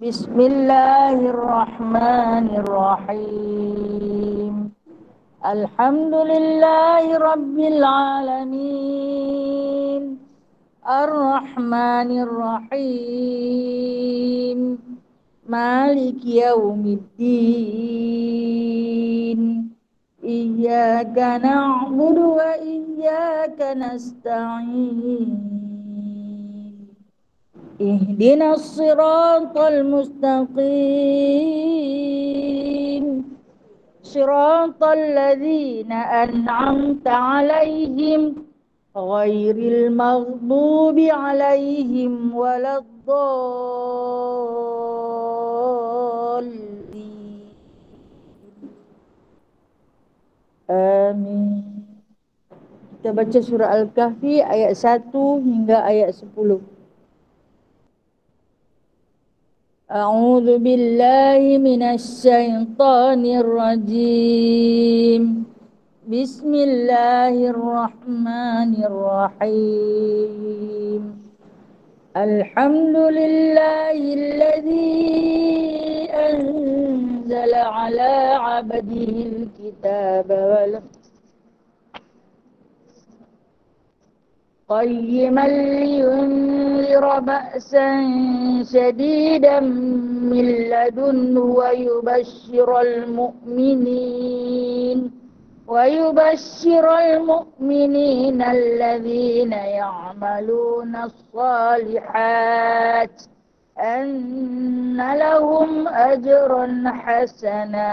Bismillahirrahmanirrahim. Alhamdulillahi rabbil alamin. Ar-Rahmanir-Rahim. Maliki yaumiddin. Iyyaka na'budu wa iyyaka nasta'in. Ihdinas siratal mustaqim. Siratal ladzina an'amta 'alaihim ghairil maghdubi 'alaihim waladdallin. Amin. Kita baca surah Al-Kahfi ayat 1 hingga ayat 10. A'udzu billahi minasy syaithanir rajim. Bismillahirrahmanirrahim. Alhamdulillahilladzi anzala 'ala 'abdihil kitaba قيما لينذر بأسا شديدا من لدنه ويبشر المؤمنين الذين يعملون الصالحات أن لهم أجرا حسنا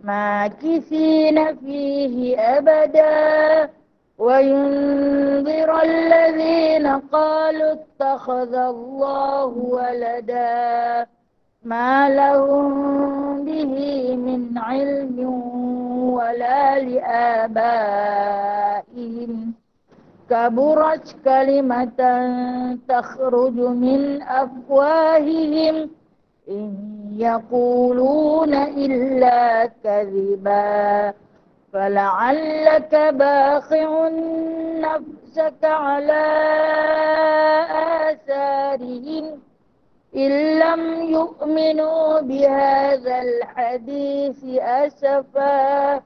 ماكثين فيه أبدا وينذر الذين قالوا اتخذ الله ولدا ما لهم به من علم ولا لآبائهم كبرت كلمة تخرج من أفواههم إن يقولون إلا كذبا فلعلك باخع نفسك على آثارهم إن لم يؤمنوا بهذا الحديث أسفا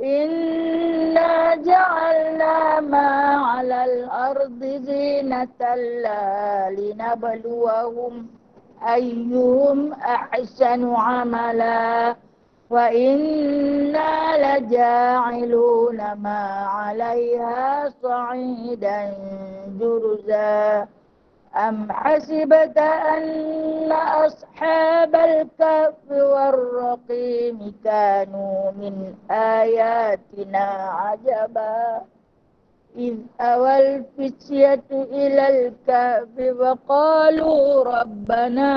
إنا جعلنا ما على الأرض زينة لها لنبلوهم أيهم أحسن عملا وإنا لجاعلون ما عليها صعيدا جرزا أم حسبت أن أصحاب الكهف والرقيم كانوا من آياتنا عجبا إذ أوى الفتية إلى الكهف فقالوا ربنا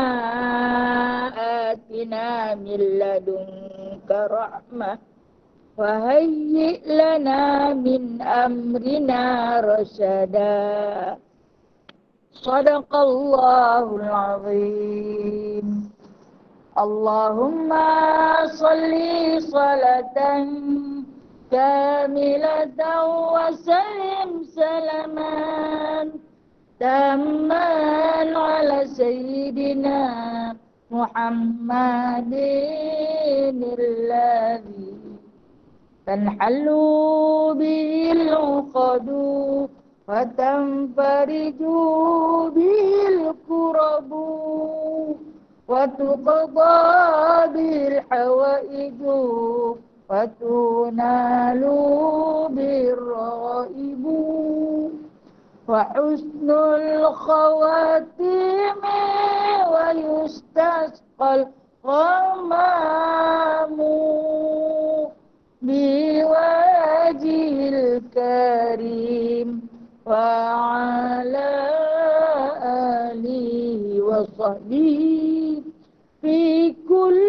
آتنا من لدنك رحمة وهيئ لنا من أمرنا رشدا صدق الله العظيم. اللهم صل صلاة كاملة وسلم سلاما تاما على سيدنا محمد الذي تنحل به العقد وتنفرج به الكرب وتقضى به الحوائج وتنال بالرغائب وحسن الخواتيم ويستسقى الغمام بوجه الكريم وعلى آله وصحبه في كل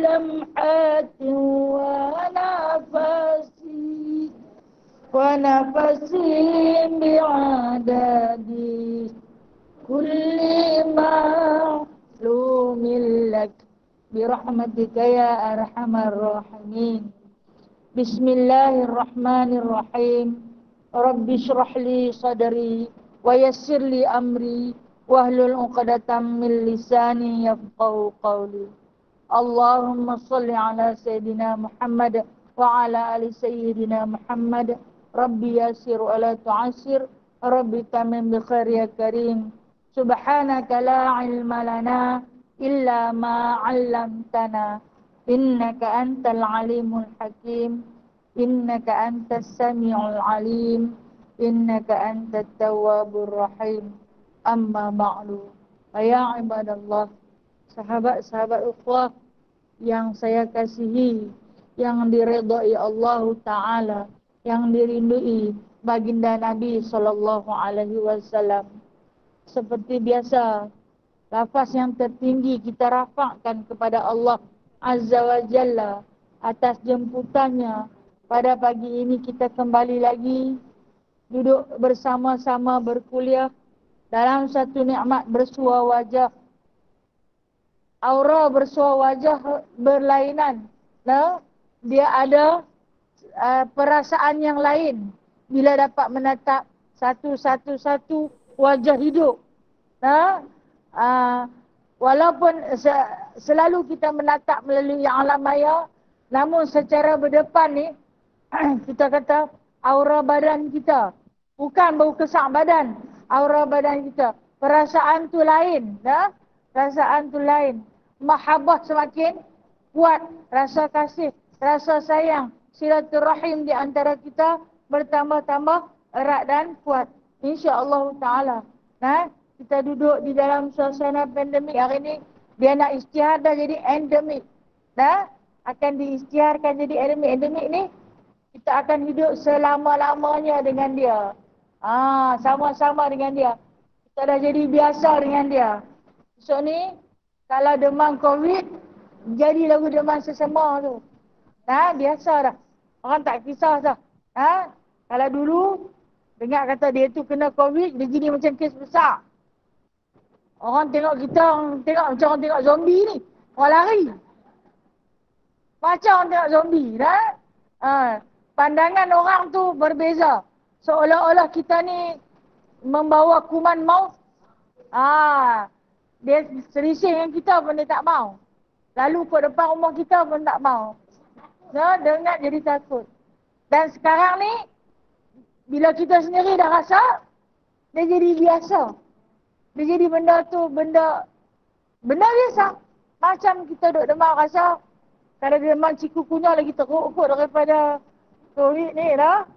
لمحة ونفس بعدد كل معلوم لك برحمتك يا أرحم الراحمين. بسم الله الرحمن الرحيم. رب اشرح لي صدري ويسر لي أمري واحلل عقدة من لساني يفقهوا قولي. اللهم صل على سيدنا محمد وعلى آل سيدنا محمد. ربي يسر ولا تعسر، ربي تمم بخير يا كريم. سبحانك لا علم لنا إلا ما علمتنا إنك أنت العليم الحكيم. إنك أنت السميع العليم. إنك أنت التواب الرحيم. Amma ba'du. Ya ibadallah, sahabat-sahabat ukhuwah yang saya kasihi, yang diridhai Allah Ta'ala, yang dirindui baginda Nabi sallallahu alaihi wasallam. Seperti biasa, lafaz yang tertinggi kita rafakkan kepada Allah Azza wa Jalla atas jemputannya. Pada pagi ini kita kembali lagi duduk bersama-sama berkuliah dalam satu nikmat bersua wajah. Aura bersua wajah berlainan. Nah, dia ada perasaan yang lain bila dapat menatap satu-satu wajah hidup. Nah, walaupun selalu kita menatap melalui alam maya, namun secara berdepan ni kita kata aura badan kita, bukan bau kesak badan. Aura badan kita, perasaan tu lain, dah? Perasaan tu lain. Mahabbah semakin kuat, rasa kasih, rasa sayang, silaturahim di antara kita bertambah-tambah erat dan kuat. Insya-Allah Taala. Nah, kita duduk di dalam suasana pandemik hari ini, dia nak isytihar dah jadi endemik. Dah akan diisytiharkan jadi endemik. Endemik ni kita akan hidup selama-lamanya dengan dia. Sama-sama dengan dia. Kita dah jadi biasa dengan dia. Esok ni, kalau demam COVID, jadi lagu demam sesama tu. Biasa dah. Orang tak kisah dah. Kalau dulu, dengar kata dia tu kena COVID, dia jadi macam kes besar. Orang tengok kita, orang tengok macam orang tengok zombie ni. Orang lari. Macam orang tengok zombie. Pandangan orang tu berbeza. Seolah-olah kita ni membawa kuman maut. Dia selisih dengan kita pun dia tak mau. Lalu ke depan rumah kita pun tak mau. Dengar jadi takut. Dan sekarang ni, bila kita sendiri dah rasa, dia jadi biasa. Dia jadi benda tu, benda biasa. Macam kita duduk demam rasa, kalau dia demam cikukunya lagi teruk kot daripada COVID ni dah.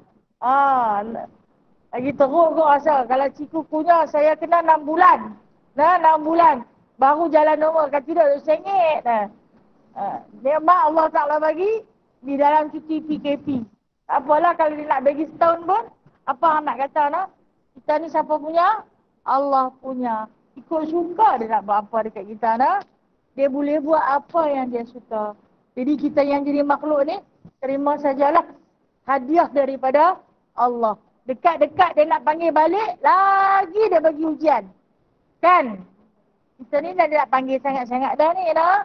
Lagi teruk kau rasa. Kalau cikukunya saya kena 6 bulan. 6 bulan. Baru jalan normal. Kan tidak sengit. Nikmat Allah Ta'ala bagi di dalam cuti PKP. Tak apalah kalau dia nak bagi setahun pun. Apa nak kata kita ni siapa punya? Allah punya. Ikut suka dia nak buat apa dekat kita. Dia boleh buat apa yang dia suka. Jadi kita yang jadi makhluk ni, terima sajalah hadiah daripada Allah. Dekat-dekat dia nak panggil balik, lagi dia bagi ujian. Kan? Kita ni dah nak panggil sangat-sangat dah ni dah.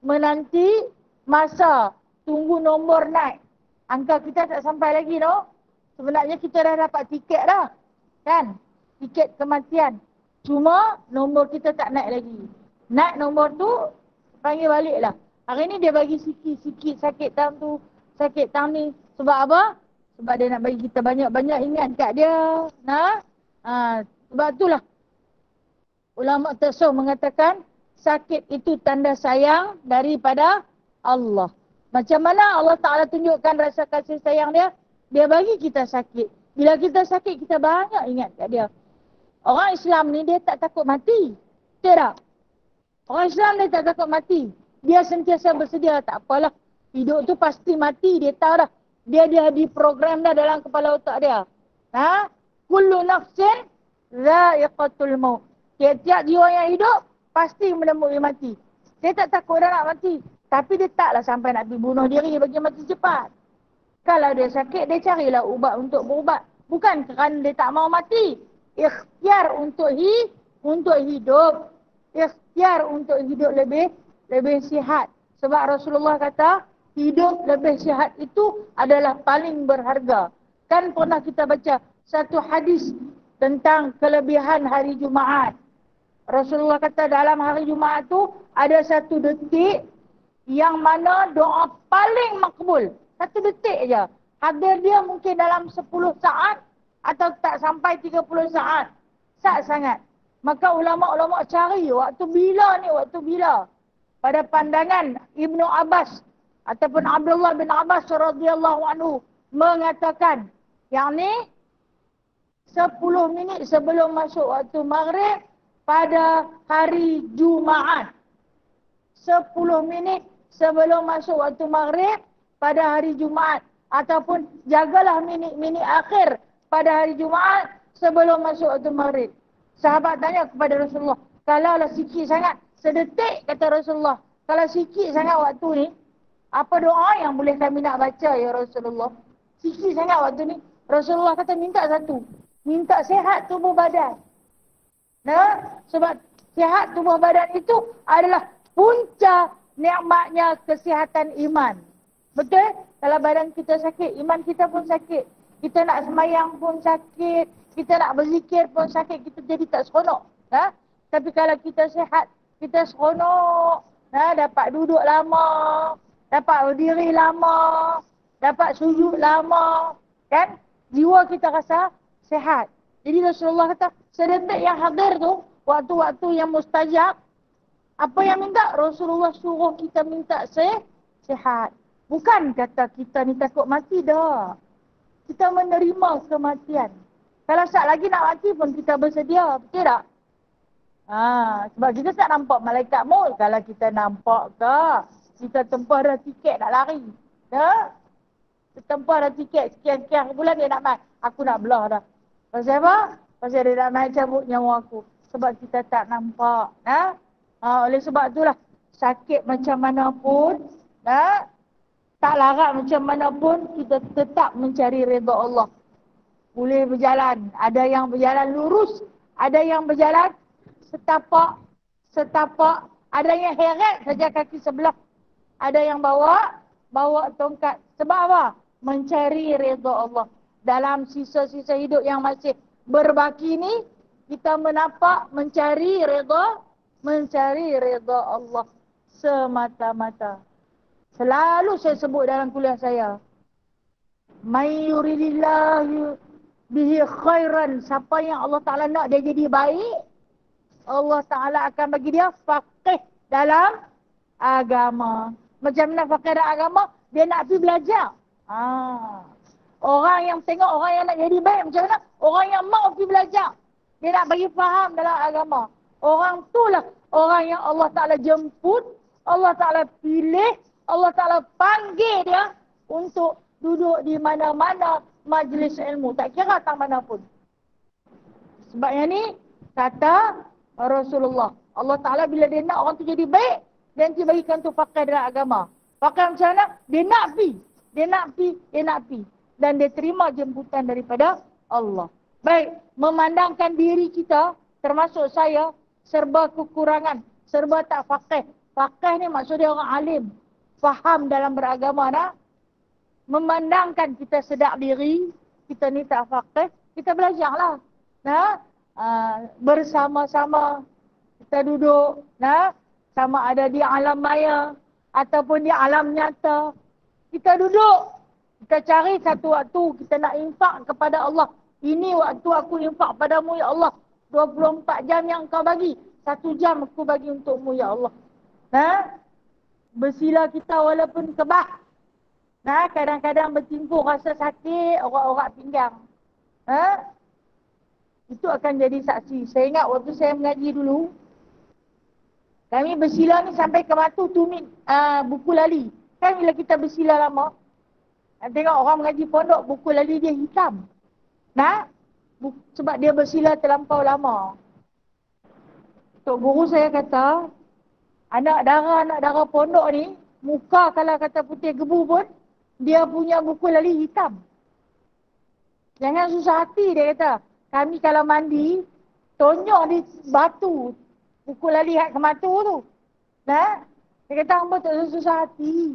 Menanti masa tunggu nombor naik. Angka kita tak sampai lagi Sebenarnya kita dah dapat tiket dah. Kan? Tiket kematian. Cuma nombor kita tak naik lagi. Naik nombor tu, panggil balik lah. Hari ni dia bagi sikit-sikit sakit tahun tu, sakit tahun ni. Sebab apa? Sebab dia nak bagi kita banyak-banyak ingat kat dia. Sebab itulah ulama tasawuf mengatakan sakit itu tanda sayang daripada Allah. Macam mana Allah Ta'ala tunjukkan rasa kasih sayang dia? Dia bagi kita sakit. Bila kita sakit, kita banyak ingat kat dia. Orang Islam ni dia tak takut mati. Betul tak? Orang Islam dia tak takut mati. Dia sentiasa bersedia, tak apalah. Hidup tu pasti mati, dia tahu dah. Dia diprogram dah dalam kepala otak dia. Kullu nafsin dha'iqatul maut. Tiap-tiap jiwa yang hidup pasti menemui mati. Dia tak takut dah nak mati. Tapi dia taklah sampai nak pergi bunuh diri bagi mati cepat. Kalau dia sakit, dia carilah ubat untuk berubat. Bukan kerana dia tak mau mati. Ikhtiar untuk hidup. Ikhtiar untuk hidup lebih sihat. Sebab Rasulullah kata, hidup lebih sihat itu adalah paling berharga. Kan pernah kita baca satu hadis tentang kelebihan hari Jumaat. Rasulullah kata dalam hari Jumaat tu ada satu detik yang mana doa paling makbul. Satu detik je. Hadir dia mungkin dalam 10 saat atau tak sampai 30 saat. Saat sangat. Maka ulama-ulama cari waktu bila ni, waktu bila. Pada pandangan Ibnu Abbas ataupun Abdullah bin Abbas radhiyallahu anhu mengatakan yang ni 10 minit sebelum masuk waktu maghrib pada hari Jumaat. 10 minit sebelum masuk waktu maghrib pada hari Jumaat. Ataupun jagalah minit-minit akhir pada hari Jumaat sebelum masuk waktu maghrib. Sahabat tanya kepada Rasulullah, kalaulah sikit sangat, sedetik kata Rasulullah, kalau sikit sangat waktu ni, apa doa yang boleh kami nak baca ya Rasulullah? Sikit sangat waktu ni. Rasulullah kata minta satu. Minta sihat tubuh badan. Nah, sebab sihat tubuh badan itu adalah punca nikmatnya kesihatan iman. Betul? Kalau badan kita sakit, iman kita pun sakit. Kita nak semayang pun sakit. Kita nak berzikir pun sakit. Kita jadi tak seronok. Ha? Tapi kalau kita sihat, kita seronok. Ha? Dapat duduk lama. Dapat berdiri lama. Dapat sujud lama. Kan? Jiwa kita rasa sihat. Jadi Rasulullah kata, sedetik yang hadir tu, waktu-waktu yang mustajab, apa yang minta? Rasulullah suruh kita minta sihat. Bukan kata kita ni takut mati dah. Kita menerima kematian. Kalau saat lagi nak mati pun kita bersedia. Betul tak? Sebab kita tak nampak malaikat maut. Kalau kita nampak ke, kita tempah dah tiket nak lari. Ya? Kita tempah dah tiket sekian-sekian bulan dia nak main. Aku nak belah dah. Pasal apa? Pasal dia nak main cabut nyawa aku. Sebab kita tak nampak. Ya? Oleh sebab itulah sakit macam mana pun, ya? Tak larat macam mana pun, kita tetap mencari redha Allah. Boleh berjalan. Ada yang berjalan lurus. Ada yang berjalan setapak. Ada yang heret saja kaki sebelah. Ada yang bawa tongkat. Sebab apa? Mencari redha Allah. Dalam sisa-sisa hidup yang masih berbaki ni, kita menapak mencari redha Allah semata-mata. Selalu saya sebut dalam kuliah saya. May yuridillahu bihi khairan. Siapa yang Allah Ta'ala nak dia jadi baik, Allah Ta'ala akan bagi dia faqih dalam agama. Macam mana faqih dalam agama? Dia nak pergi belajar. Orang yang tengok orang yang nak jadi baik macam mana? Orang yang mau pergi belajar. Dia nak bagi faham dalam agama. Orang itulah orang yang Allah Ta'ala jemput, Allah Ta'ala pilih, Allah Ta'ala panggil dia untuk duduk di mana-mana majlis ilmu. Tak kira tang mana pun. Sebab yang ni kata Rasulullah. Allah Ta'ala bila dia nak orang tu jadi baik, dia bagikan tu pakai dalam agama. Pakai macam mana? Dia nak pi. Dan dia terima jemputan daripada Allah. Baik, memandangkan diri kita, termasuk saya, serba kekurangan, serba tak faqih. Faqih ni maksud dia orang alim. Faham dalam beragama nak. Memandangkan kita sedar diri, kita ni tak faqih, kita belajarlah. Bersama-sama kita duduk, sama ada di alam maya ataupun di alam nyata. Kita duduk, kita cari satu waktu, kita nak infak kepada Allah. Ini waktu aku infak padamu ya Allah. 24 jam yang kau bagi, 1 jam aku bagi untukmu ya Allah. Bersila kita walaupun kebah. Kadang-kadang bertimpuk rasa sakit, orak-orak pinggang. Itu akan jadi saksi. Saya ingat waktu saya mengaji dulu, kami bersila ni sampai ke batu tumit buku lali. Kan bila kita bersila lama, tengok orang mengaji pondok, buku lali dia hitam. Sebab dia bersila terlampau lama. Tok guru saya kata, anak dara pondok ni, muka kalau kata putih gebu pun, dia punya buku lali hitam. Jangan susah hati, dia kata. Kami kalau mandi, tonyok di batu buku lali ke mata tu. Dia kata, hamba tak susah hati.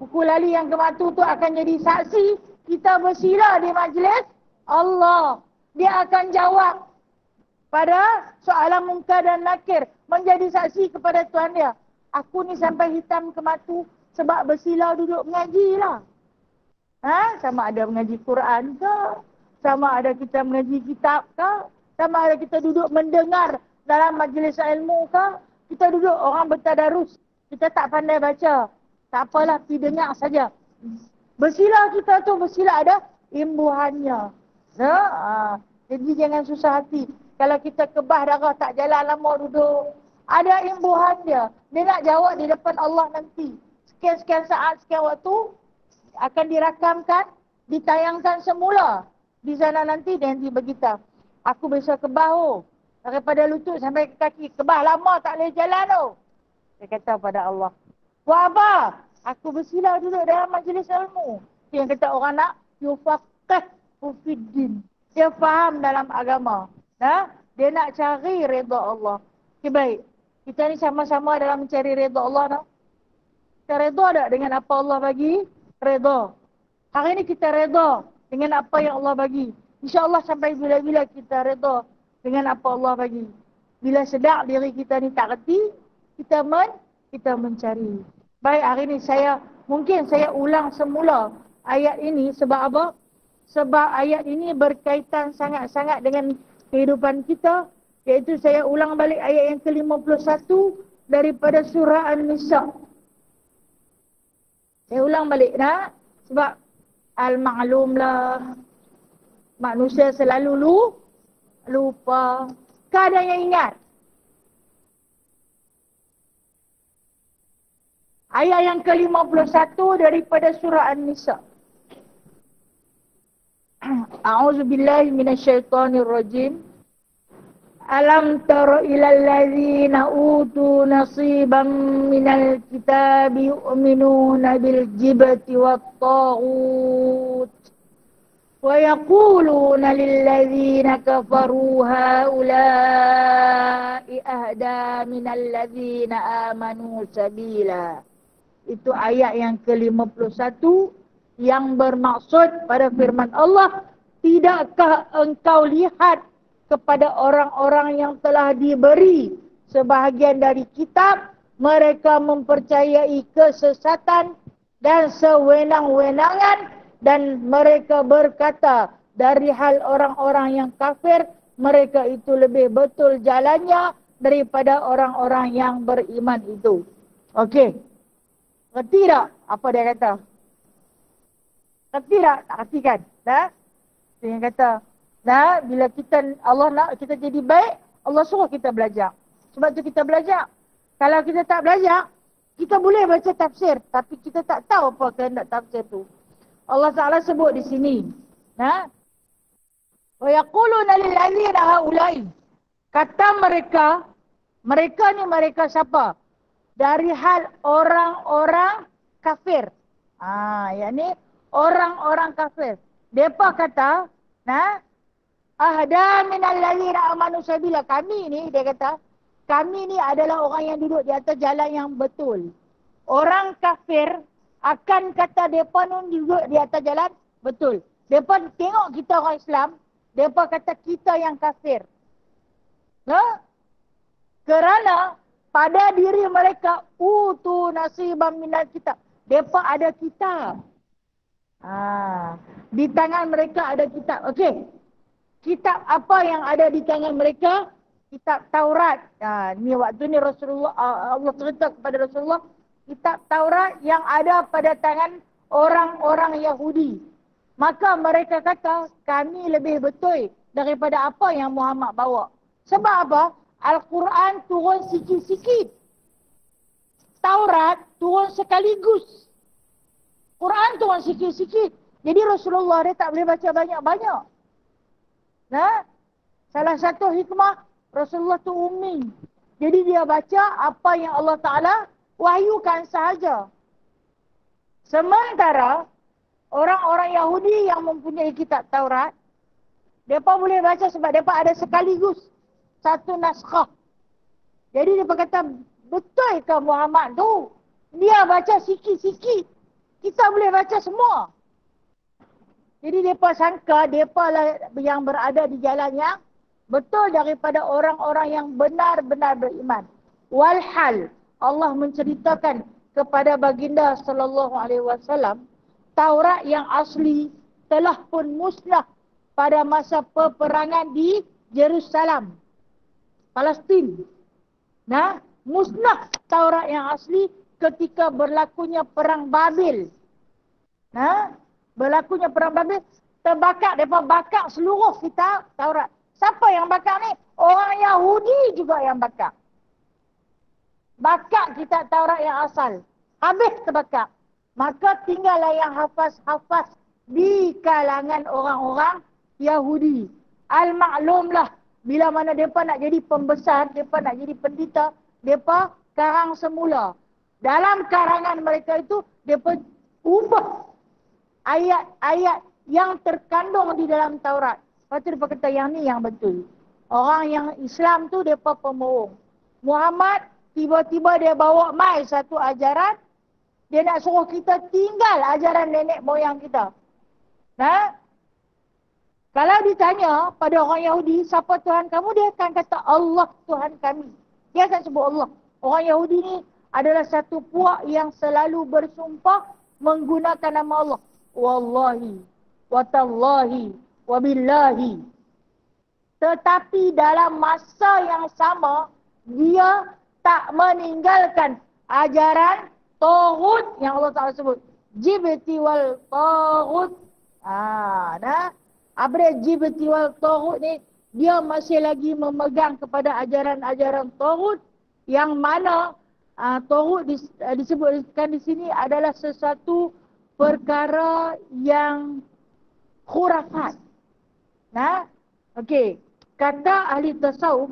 Buku lali yang ke mata tu akan jadi saksi kita bersila di majlis Allah. Dia akan jawab pada soalan Munkar dan Nakir. Menjadi saksi kepada Tuhan dia. Aku ni sampai hitam ke mata sebab bersilau duduk mengaji lah. Sama ada mengaji Quran ke? Sama ada kita mengaji kitab ke? Sama ada kita duduk mendengar dalam majlis ilmu ke? Kita duduk orang bertadarus. Kita tak pandai baca. Tak apalah, pergi dengar saja. Bersilau kita tu bersilau ada imbuhannya. Jadi jangan susah hati. Kalau kita kebah darah tak jalan lama duduk. Ada imbuhan dia. Dia nak jawab di depan Allah nanti. Sekian-sekian saat, sekian waktu. Akan dirakamkan. Ditayangkan semula. Di sana nanti dia nanti beritahu. Aku besok kebah oh. Daripada lutut sampai ke kaki. Kebah lama tak boleh jalan oh. Dia kata pada Allah. Buat apa? Aku bersilau duduk dalam majlis ilmu. Dia kata orang nak. Yufaqih fiddin. Dia faham dalam agama. Dia nak cari redha Allah. Okay, baik. Kita ni sama-sama dalam mencari redha Allah. Kita redha tak dengan apa Allah bagi? Redha. Hari ni kita redha dengan apa yang Allah bagi. InsyaAllah sampai bila-bila kita redha dengan apa Allah bagi. Bila sedar diri kita ni tak reti, kita mencari. Baik, hari ni mungkin saya ulang semula ayat ini sebab apa? Sebab ayat ini berkaitan sangat-sangat dengan kehidupan kita. Iaitu saya ulang balik ayat yang ke-51 daripada surah An-Nisa. Saya ulang balik sebab al-ma'lum lah. Manusia selalu lupa. Kadang yang ingat. Ayat yang ke-51 daripada surah An-Nisa. A'udzubillahi minasyaitonirrajim. Alam tara ilal ladzina utu nasiban minal kitabi yu'minuna bil jibti wat taghut wa yaquluna lil ladzina kafaru haula'i ahda minal ladzina amanu sabila. Itu ayat yang ke-51 yang bermaksud pada firman Allah, tidakkah engkau lihat kepada orang-orang yang telah diberi sebahagian dari kitab, mereka mempercayai kesesatan dan sewenang-wenangan, dan mereka berkata dari hal orang-orang yang kafir, mereka itu lebih betul jalannya daripada orang-orang yang beriman itu. Okey. Ngerti tak apa dia kata? Ngerti tak? Tak ngerti kan? Dia kata, bila Allah nak kita jadi baik, Allah suruh kita belajar. Sebab tu kita belajar. Kalau kita tak belajar, kita boleh baca tafsir, tapi kita tak tahu apa kehendak tafsir tu. Allah Ta'ala sebut di sini. Wa yaquluna lil ladzina haula'i. Kata mereka ni mereka siapa? Dari hal orang-orang kafir. Yakni orang-orang kafir. Depa kata, ahda minal ladzina amanu sabila. Kami ni, dia kata, kami ni adalah orang yang duduk di atas jalan yang betul. Orang kafir akan kata mereka ni duduk di atas jalan betul. Mereka tengok kita orang Islam, mereka kata kita yang kafir. Kerana pada diri mereka, utu nasiban minal kitab. Mereka ada kitab. Di tangan mereka ada kitab. Okey. Kitab apa yang ada di tangan mereka? Kitab Taurat. Ni waktu ni Rasulullah, Allah cerita kepada Rasulullah, kitab Taurat yang ada pada tangan orang-orang Yahudi. Maka mereka kata, kami lebih betul daripada apa yang Muhammad bawa. Sebab apa? Al-Quran turun sikit-sikit. Taurat turun sekaligus. Quran turun sikit-sikit. Jadi Rasulullah dia tak boleh baca banyak-banyak. Salah satu hikmah Rasulullah tu ummi. Jadi dia baca apa yang Allah Ta'ala wahyukan sahaja. Sementara orang-orang Yahudi yang mempunyai kitab Taurat, mereka boleh baca sebab mereka ada sekaligus satu naskah. Jadi dia berkata, betul ke Muhammad tu? Dia baca sikit-sikit. Kita boleh baca semua. Jadi mereka sangka mereka lah yang berada di jalan yang betul daripada orang-orang yang benar-benar beriman. Walhal Allah menceritakan kepada baginda sallallahu alaihi wasallam Taurat yang asli telah pun musnah pada masa peperangan di Jerusalem, Palestin. Nah, musnah Taurat yang asli ketika berlakunya perang Babil. Nah, berlakunya perang Babil, terbakar, mereka bakar seluruh kitab Taurat. Siapa yang bakar ni? Orang Yahudi juga yang bakar. Bakar kitab Taurat yang asal. Habis terbakar. Maka tinggallah yang hafaz-hafaz di kalangan orang-orang Yahudi. Al-maklumlah, bila mana mereka nak jadi pembesar, mereka nak jadi pendeta, mereka karang semula. Dalam karangan mereka itu, mereka ubah ayat-ayat yang terkandung di dalam Taurat. Lepas tu dia kata yang ni yang betul. Orang yang Islam tu mereka pembohong. Muhammad tiba-tiba dia bawa mai satu ajaran, dia nak suruh kita tinggal ajaran nenek moyang kita. Nah, kalau ditanya pada orang Yahudi, siapa Tuhan kamu? Dia akan kata Allah Tuhan kami. Dia akan sebut Allah. Orang Yahudi ni adalah satu puak yang selalu bersumpah menggunakan nama Allah. Wallahi, watallahi, wabillahi. Tetapi dalam masa yang sama, dia tak meninggalkan ajaran Taghut yang Allah Ta'ala sebut. Jibti wal Taghut. Nah, apa dia Jibti wal Taghut ni? Dia masih lagi memegang kepada ajaran-ajaran Taghut yang mana Taghut disebutkan di sini adalah sesuatu perkara yang khurafat. Nah, okey. Kata ahli tasawuf,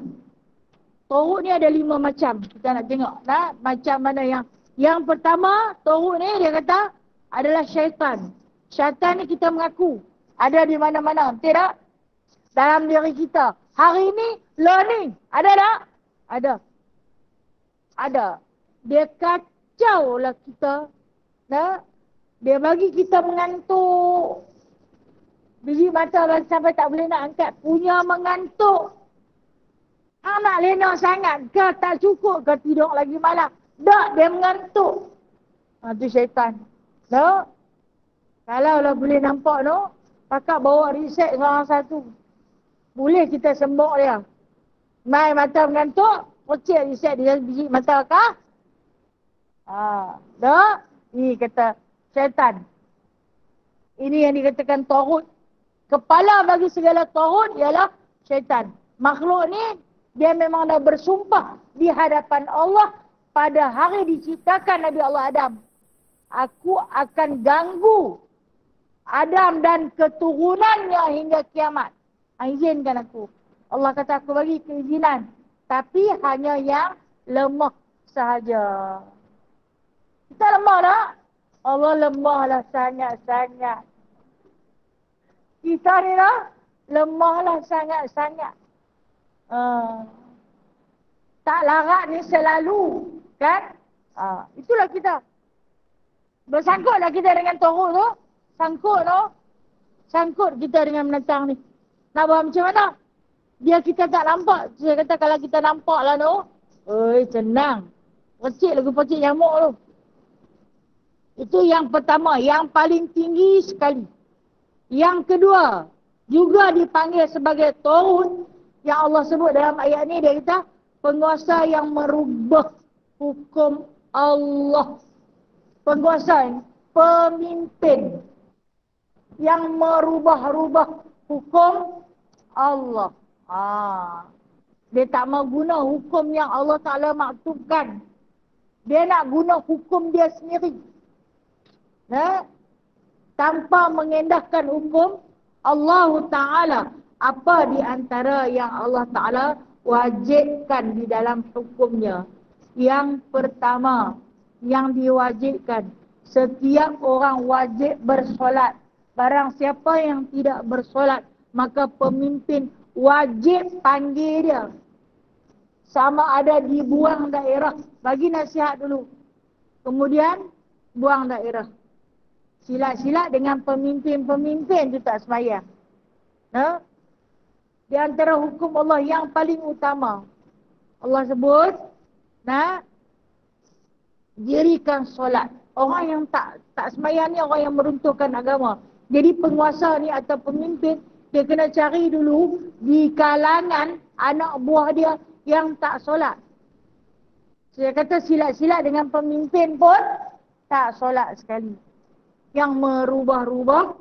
Taghut ni ada 5 macam. Kita nak tengok. Nah, macam mana yang pertama, Taghut ni dia kata adalah syaitan. Syaitan ni kita mengaku ada di mana-mana. Tidak? Dalam diri kita. Hari ni, learning. Ada tak? Ada. Ada. Dia kacau lah kita. Nah, dia bagi kita mengantuk. Biji mata sampai tak boleh nak angkat. Punya mengantuk. Anak lena sangat ke? Tak cukup ke tidur lagi malam? Tak, dia mengantuk. Itu syaitan. No? Kalau lah boleh nampak no, pakak bawa riset dengan orang satu. Boleh kita sembok dia. Mai mata mengantuk, kecil riset dia biji mata kah? Tak? Ini kata syaitan. Ini yang dikatakan Taghut. Kepala bagi segala Taghut ialah syaitan. Makhluk ni, dia memang dah bersumpah di hadapan Allah pada hari diciptakan Nabi Allah Adam. Aku akan ganggu Adam dan keturunannya hingga kiamat. Izinkan aku. Allah kata aku bagi keizinan. Tapi hanya yang lemah sahaja. Kita lemah tak? Allah lemahlah sangat-sangat. Kita ni lah lemahlah sangat-sangat. Tak larat ni selalu. Kan? Itulah kita. Bersangkutlah kita dengan Taghut tu. Sangkut tu. Sangkut kita dengan menentang ni. Nak buat macam mana? Dia kita tak nampak. Saya kata kalau kita nampak lah tu. Senang. Pecik lagu pecik nyamuk tu. Itu yang pertama. Yang paling tinggi sekali. Yang kedua. Juga dipanggil sebagai Taghut. Yang Allah sebut dalam ayat ni. Dia kata. Penguasa yang merubah hukum Allah. Penguasa ini. Pemimpin. Yang merubah-rubah hukum Allah. Dia tak mau guna hukum yang Allah Ta'ala maktubkan. Dia nak guna hukum dia sendiri. Tanpa mengendahkan hukum Allah Ta'ala. Apa di antara yang Allah Ta'ala wajibkan di dalam hukumnya. Yang pertama, yang diwajibkan. Setiap orang wajib bersolat. Barang siapa yang tidak bersolat, maka pemimpin wajib panggil dia. Sama ada dibuang daerah. Bagi nasihat dulu. Kemudian, buang daerah. Silat-silat dengan pemimpin-pemimpin tu tak sembahyang. Ha? Di antara hukum Allah yang paling utama. Allah sebut, dirikan solat. Orang yang tak sembahyang ni orang yang meruntuhkan agama. Jadi penguasa ni atau pemimpin, dia kena cari dulu di kalangan anak buah dia yang tak solat. Saya kata silat-silat dengan pemimpin pun tak solat sekali. Yang merubah-rubah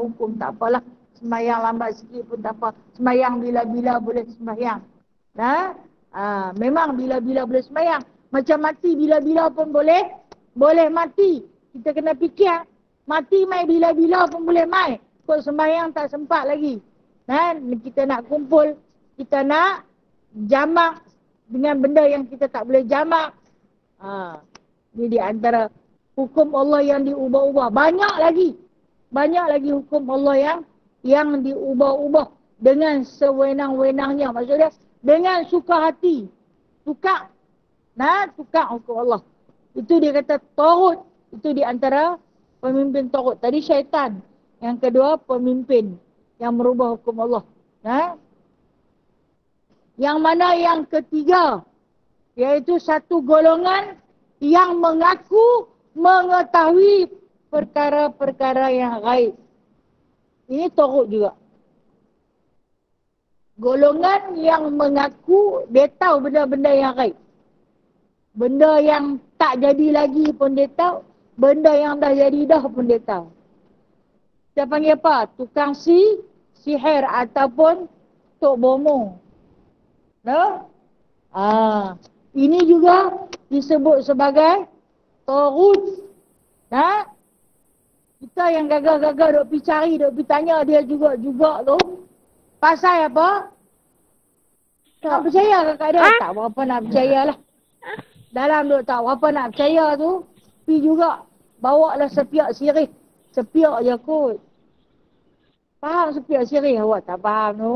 hukum tak apalah. Sembahyang lambat sikit pun tak apa. Sembahyang bila-bila boleh sembahyang. Memang bila-bila boleh sembahyang. Macam mati bila-bila pun boleh mati. Kita kena fikir, mati mai bila-bila pun boleh mai. Kau sembahyang tak sempat lagi. Kita nak kumpul, kita nak jamak dengan benda yang kita tak boleh jamak. Ini di antara hukum Allah yang diubah-ubah. Banyak lagi hukum Allah yang diubah-ubah dengan sewenang-wenangnya. Maksudnya dengan suka hati. Tukar hukum Allah. Itu dia kata Taghut. Itu di antara pemimpin Taghut. Tadi syaitan. Yang kedua pemimpin yang merubah hukum Allah. Yang mana yang ketiga, iaitu satu golongan yang mengaku mengetahui perkara-perkara yang gaib. Ini Taghut juga. Golongan yang mengaku dia tahu benda-benda yang gaib. Benda yang tak jadi lagi pun dia tahu. Benda yang dah jadi dah pun dia tahu. Kita panggil apa? Tukang sihir ataupun Tok Bomo. Ini juga disebut sebagai Taghut. Kita yang gagal-gagal duk pergi cari, duk pergi tanya dia juga tu. Pasal apa? Tak percaya ke kat dia? Tak berapa nak percaya lah. Dalam duk tak berapa nak percaya tu, pergi juga. Bawa lah sepiak sirih. Sepiak je kot. Faham sepiak sirih? Awak tak faham tu.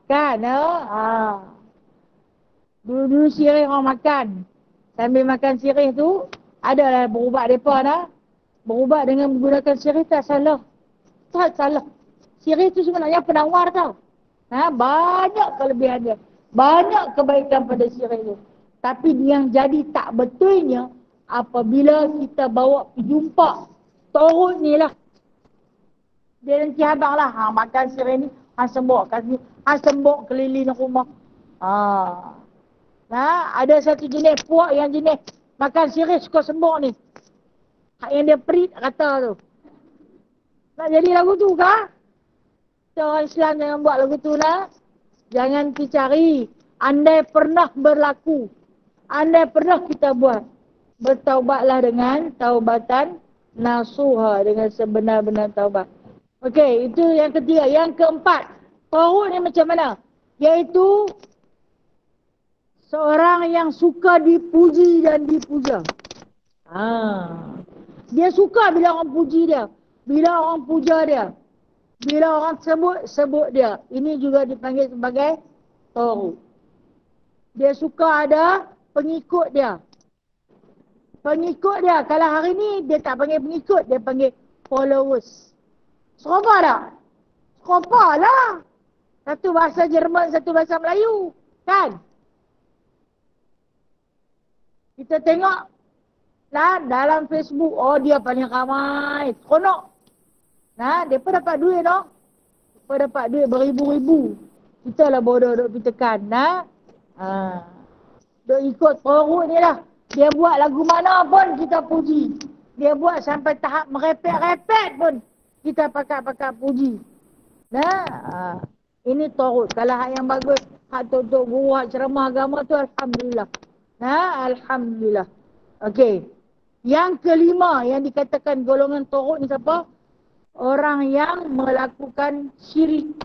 Kan? Dulu-dulu sirih orang makan. Sambil makan sirih tu, adalah berubat mereka dah. Berubat dengan menggunakan sirih tak salah. Tak salah. Sirih tu sebenarnya penawar tau. Banyak kelebihan dia. Banyak kebaikan pada sirih tu. Tapi yang jadi tak betulnya, apabila kita bawa pergi jumpa Taghut ni lah. Dia nanti abang lah. Makan sirih ni, sembok kat sini. Sembok keliling rumah. Ada satu jenis puak yang jenis makan sirih suka sembok ni. Yang dia perit kata tu. Nak jadi lagu tu kah? Orang Islam jangan buat lagu tu lah. Jangan dicari. Andai pernah berlaku. Andai pernah kita buat. Bertaubatlah dengan taubatan nasuha. Dengan sebenar-benar taubat. Okey, itu yang ketiga. Yang keempat. Taghut ni macam mana? Iaitu seorang yang suka dipuji dan dipuja. Dia suka bila orang puji dia. Bila orang puja dia. Bila orang sebut dia. Ini juga dipanggil sebagai Taghut. Dia suka ada pengikut dia. Pengikut dia. Kalau hari ni dia tak panggil pengikut. Dia panggil followers. Serupa tak? Serupa lah. Satu bahasa Jerman, satu bahasa Melayu. Kan? Kita tengok dalam Facebook, dia paling ramai. Seronok. Mereka dapat duit tau. Mereka dapat duit beribu-ribu. Kita lah bodoh duk pergi tekan. Duk ikut Taghut ni lah. Dia buat lagu mana pun kita puji. Dia buat sampai tahap merepet-repet pun kita pakat-pakat puji. Ini Taghut. Kalau hak yang bagus, hak tok-tok guru, hak ceramah agama tu, Alhamdulillah. Alhamdulillah. Okey. Yang kelima yang dikatakan golongan Taghut ni siapa? Orang yang melakukan syirik.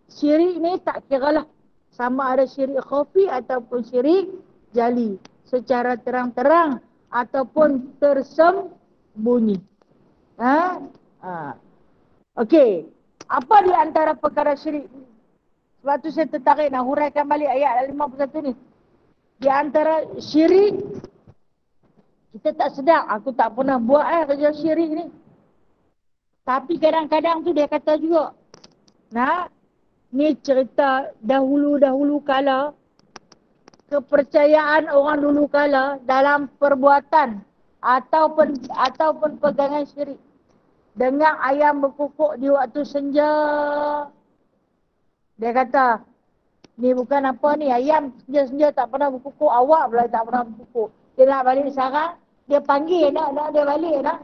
Syirik ni tak kiralah sama ada syirik khafi ataupun syirik jali. Secara terang-terang ataupun tersembunyi. Okey. Apa di antara perkara syirik? Sebab tu saya tertarik nak huraikan balik ayat 51 ni. Di antara syirik Kita tak sedar, aku tak pernah buat kerja syirik ni. Tapi kadang-kadang tu dia kata juga, nah, ni cerita dahulu-dahulu kala, kepercayaan orang dulu kala dalam perbuatan ataupun pegangan syirik. Dengar ayam berkukuk di waktu senja. Dia kata, ni bukan apa ni, ayam senja-senja tak pernah berkukuk, awak pula tak pernah berkukuk. Dia nak balik sarang, dia panggil nak dia balik nak.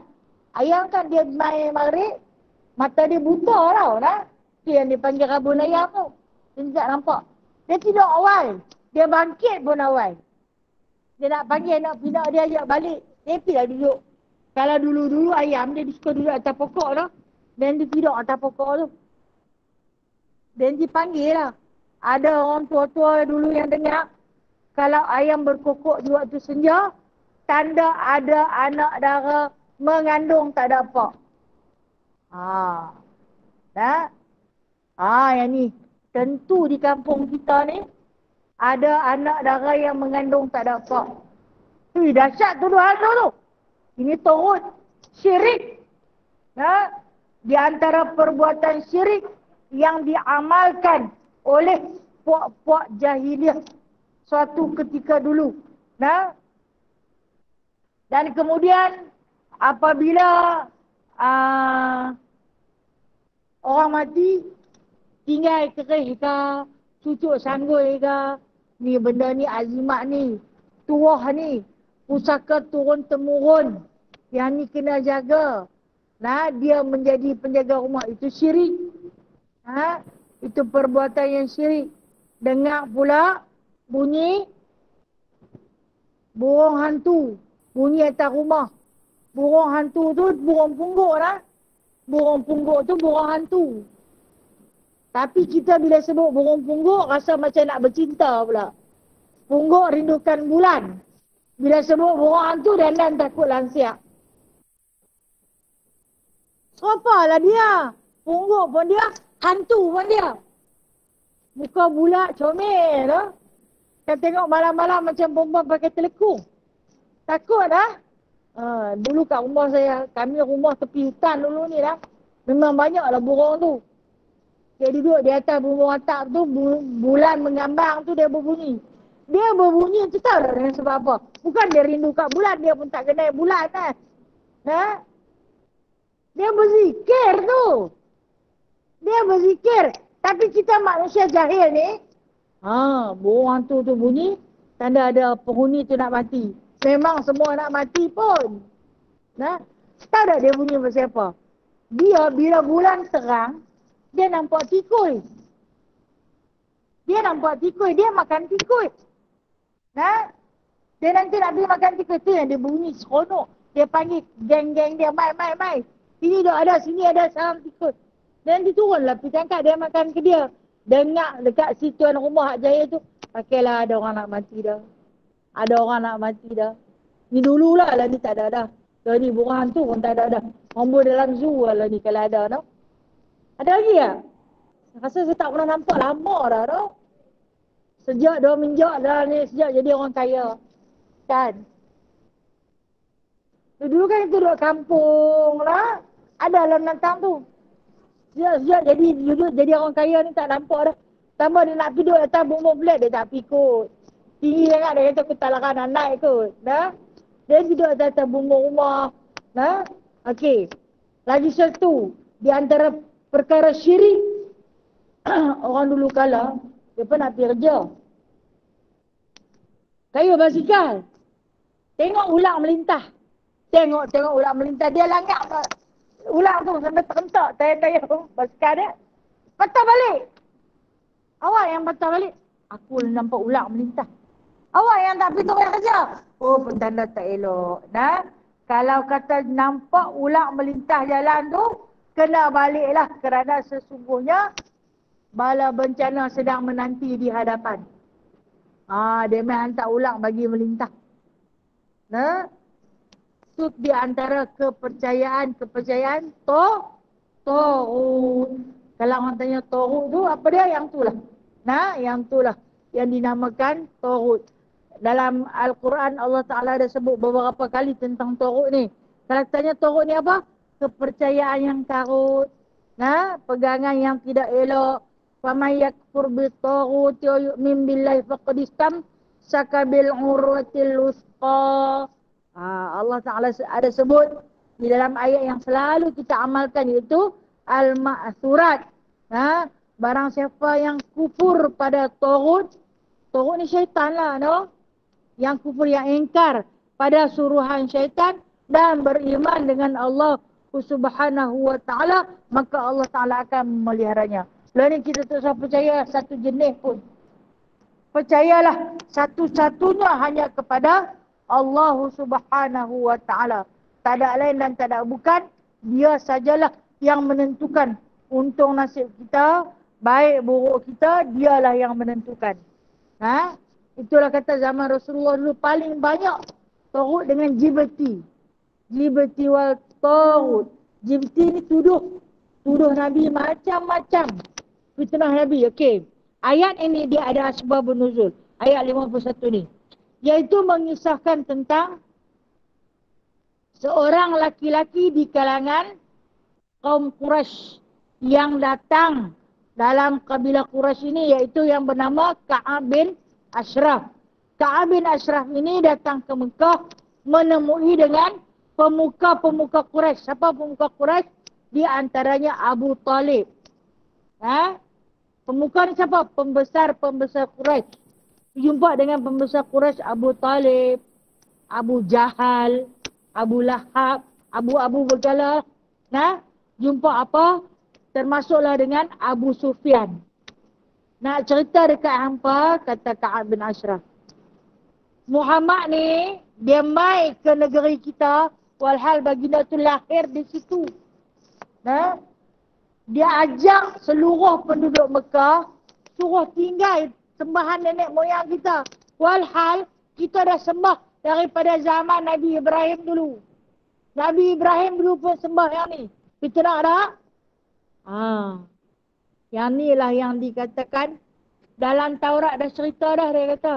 Ayam kan dia main maghrib, mata dia buta tau nak. Tu yang dipanggil rabun ayam tu. Dia tak nampak. Dia tidur awal. Dia bangkit pun awal. Dia nak panggil nak pinak dia ajak balik. Happy lah duduk. Kalau dulu-dulu ayam dia suka duduk atas pokok tu. Dan dia tidur atas pokok tu. Dan dipanggil lah. Ada orang tua-tua dulu yang dengar. Kalau ayam berkokok di waktu senja, tanda ada anak dara mengandung tak ada apa. Yang ni. Tentu di kampung kita ni, ada anak dara yang mengandung tak ada apa. Dahsyat tuduhan tu. Ini turut syirik. Di antara perbuatan syirik yang diamalkan oleh puak-puak jahiliah suatu ketika dulu. Dan kemudian apabila orang mati, tinggal kerih ke, cucuk sanggul ke, ni benda ni azimat ni, tuah ni, pusaka turun-temurun, yang ni kena jaga. Dia menjadi penjaga rumah, itu syirik. Itu perbuatan yang syirik. Dengar pula bunyi burung hantu, bunyi atas rumah. Burung hantu tu burung pungguk lah. Burung pungguk tu burung hantu. Tapi kita bila sebut burung pungguk, rasa macam nak bercinta pula. Pungguk rindukan bulan. Bila sebut burung hantu, dan takut lansiak. Serupalah dia. Pungguk pun dia, hantu pun dia. Muka bulat, comel lah. Kan tengok malam-malam macam perempuan pakai telekung. Takut lah. Dulu kat rumah saya, kami rumah tepi hutan dulu ni lah. Memang banyaklah burung tu. Dia duduk di atas bumbung atap tu, bulan mengambang tu dia berbunyi. Dia berbunyi tu tahu tak dengan sebab apa? Bukan dia rindu kat bulan, dia pun tak kenal bulan kan. Dia berzikir tu. Dia berzikir. Tapi kita manusia jahil ni, burung hantu tu bunyi, tanda ada penghuni tu nak mati. Memang semua nak mati pun. Tahu tak dia bunyi pasal apa? Dia bila bulan terang, dia nampak tikui. Dia nampak tikui, dia makan tikui. Dia nanti nak pergi makan tikui, tu yang dia bunyi seronok. Dia panggil geng-geng dia, mai. Sini dah ada, sini ada sarang tikui. Dan dia turunlah pergi tangkap, dia makan ke dia. Dengar dekat si tuan rumah Hak Jaya tu, pakailah ada orang nak mati dah. Ada orang nak mati dah. Ni dululah lah ni tak ada dah. Ni burung hantu pun tak ada dah. Nombor dalam zoo lah ni kalau ada dah. Ada lagi tak? Rasa saya tak pernah nampak lama dah tu. Sejak dia menjak dah ni, sejak jadi orang kaya. Kan? Dulu kan itu duduk kampung lah. Ada lah nantang tu. Sejak jadi orang kaya ni tak nampak dah. Tambah dia nak duduk atas bumbung flat, dia tak pikut. Tinggi sangat dia kata aku tak lakan nak naik kot. Dia duduk atas bumbung rumah. Okey. Lagi satu. Di antara perkara syirik orang dulu kala, dia pun nak pergi kerja. Kayu basikal. Tengok ular melintah. Tengok ular melintah. Dia langgar ular tu sampai terentak tayar-tayar basikal dia. Patah balik. Awak yang patah balik. Aku nampak ular melintah. Awak yang tak pergi tukar kerja. Pentanda tak elok. Kalau kata nampak ular melintah jalan tu, kena baliklah kerana sesungguhnya bala bencana sedang menanti di hadapan. Dia main hantar ular bagi melintah. Itu di antara kepercayaan Tohut. Kalau orang tanya Tohut tu, apa dia? Yang tu lah. Yang tu lah. Yang dinamakan Tohut. dalam Al-Quran Allah Ta'ala ada sebut beberapa kali tentang Taghut ni. Kalau tanya Taghut ni apa? Kepercayaan yang karut. Pegangan yang tidak elok. Faman yakfur bit-taghut wa yu'min billahi faqad istamsaka bil urwatil wusqa. Allah Ta'ala ada sebut di dalam ayat yang selalu kita amalkan, iaitu Al-Ma'surat. Barang siapa yang kufur pada Taghut, Taghut ni syaitan lah, no? Yang kufur, yang ingkar pada suruhan syaitan dan beriman dengan Allah Subhanahu wa ta'ala, maka Allah Ta'ala akan memeliharanya. Lalu kita tak usah percaya satu jenis pun. Percayalah satu-satunya hanya kepada Allah Subhanahu wa ta'ala. Tak ada lain dan tak ada bukan. Dia sajalah yang menentukan untung nasib kita, baik buruk kita, dialah yang menentukan. Itulah kata zaman Rasulullah dulu paling banyak Taghut dengan jibti. Jibti wal taghut. Jibti ni tuduh Nabi macam-macam. Fitnah Nabi, okey. Ayat ini dia ada asbab nuzul. Ayat 51 ni. Iaitu mengisahkan tentang seorang laki-laki di kalangan kaum Quraisy yang datang dalam kabilah Quraisy ini, iaitu yang bernama Ka'ab bin Ashraf. Ka'ab bin Ashraf ini datang ke Mekah menemui dengan pemuka-pemuka Quraisy. Siapa pemuka Quraisy? Di antaranya Abu Talib. Pemuka ni siapa? Pembesar-pembesar Quraisy. Jumpa dengan pembesar Quraisy, Abu Talib, Abu Jahal, Abu Lahab, Abu berkala. Jumpa apa? Termasuklah dengan Abu Sufyan. Nak cerita dekat hampa, kata Ka'ab bin Ashraf, Muhammad ni, dia mai ke negeri kita, walhal baginda tu lahir di situ. Dia ajak seluruh penduduk Mekah, suruh tinggal sembahan nenek moyang kita. Walhal kita dah sembah daripada zaman Nabi Ibrahim dulu. Nabi Ibrahim dulu pun sembah yang ni. Kita nak tak? Yang ni lah yang dikatakan dalam Taurat dah cerita dah, dia kata.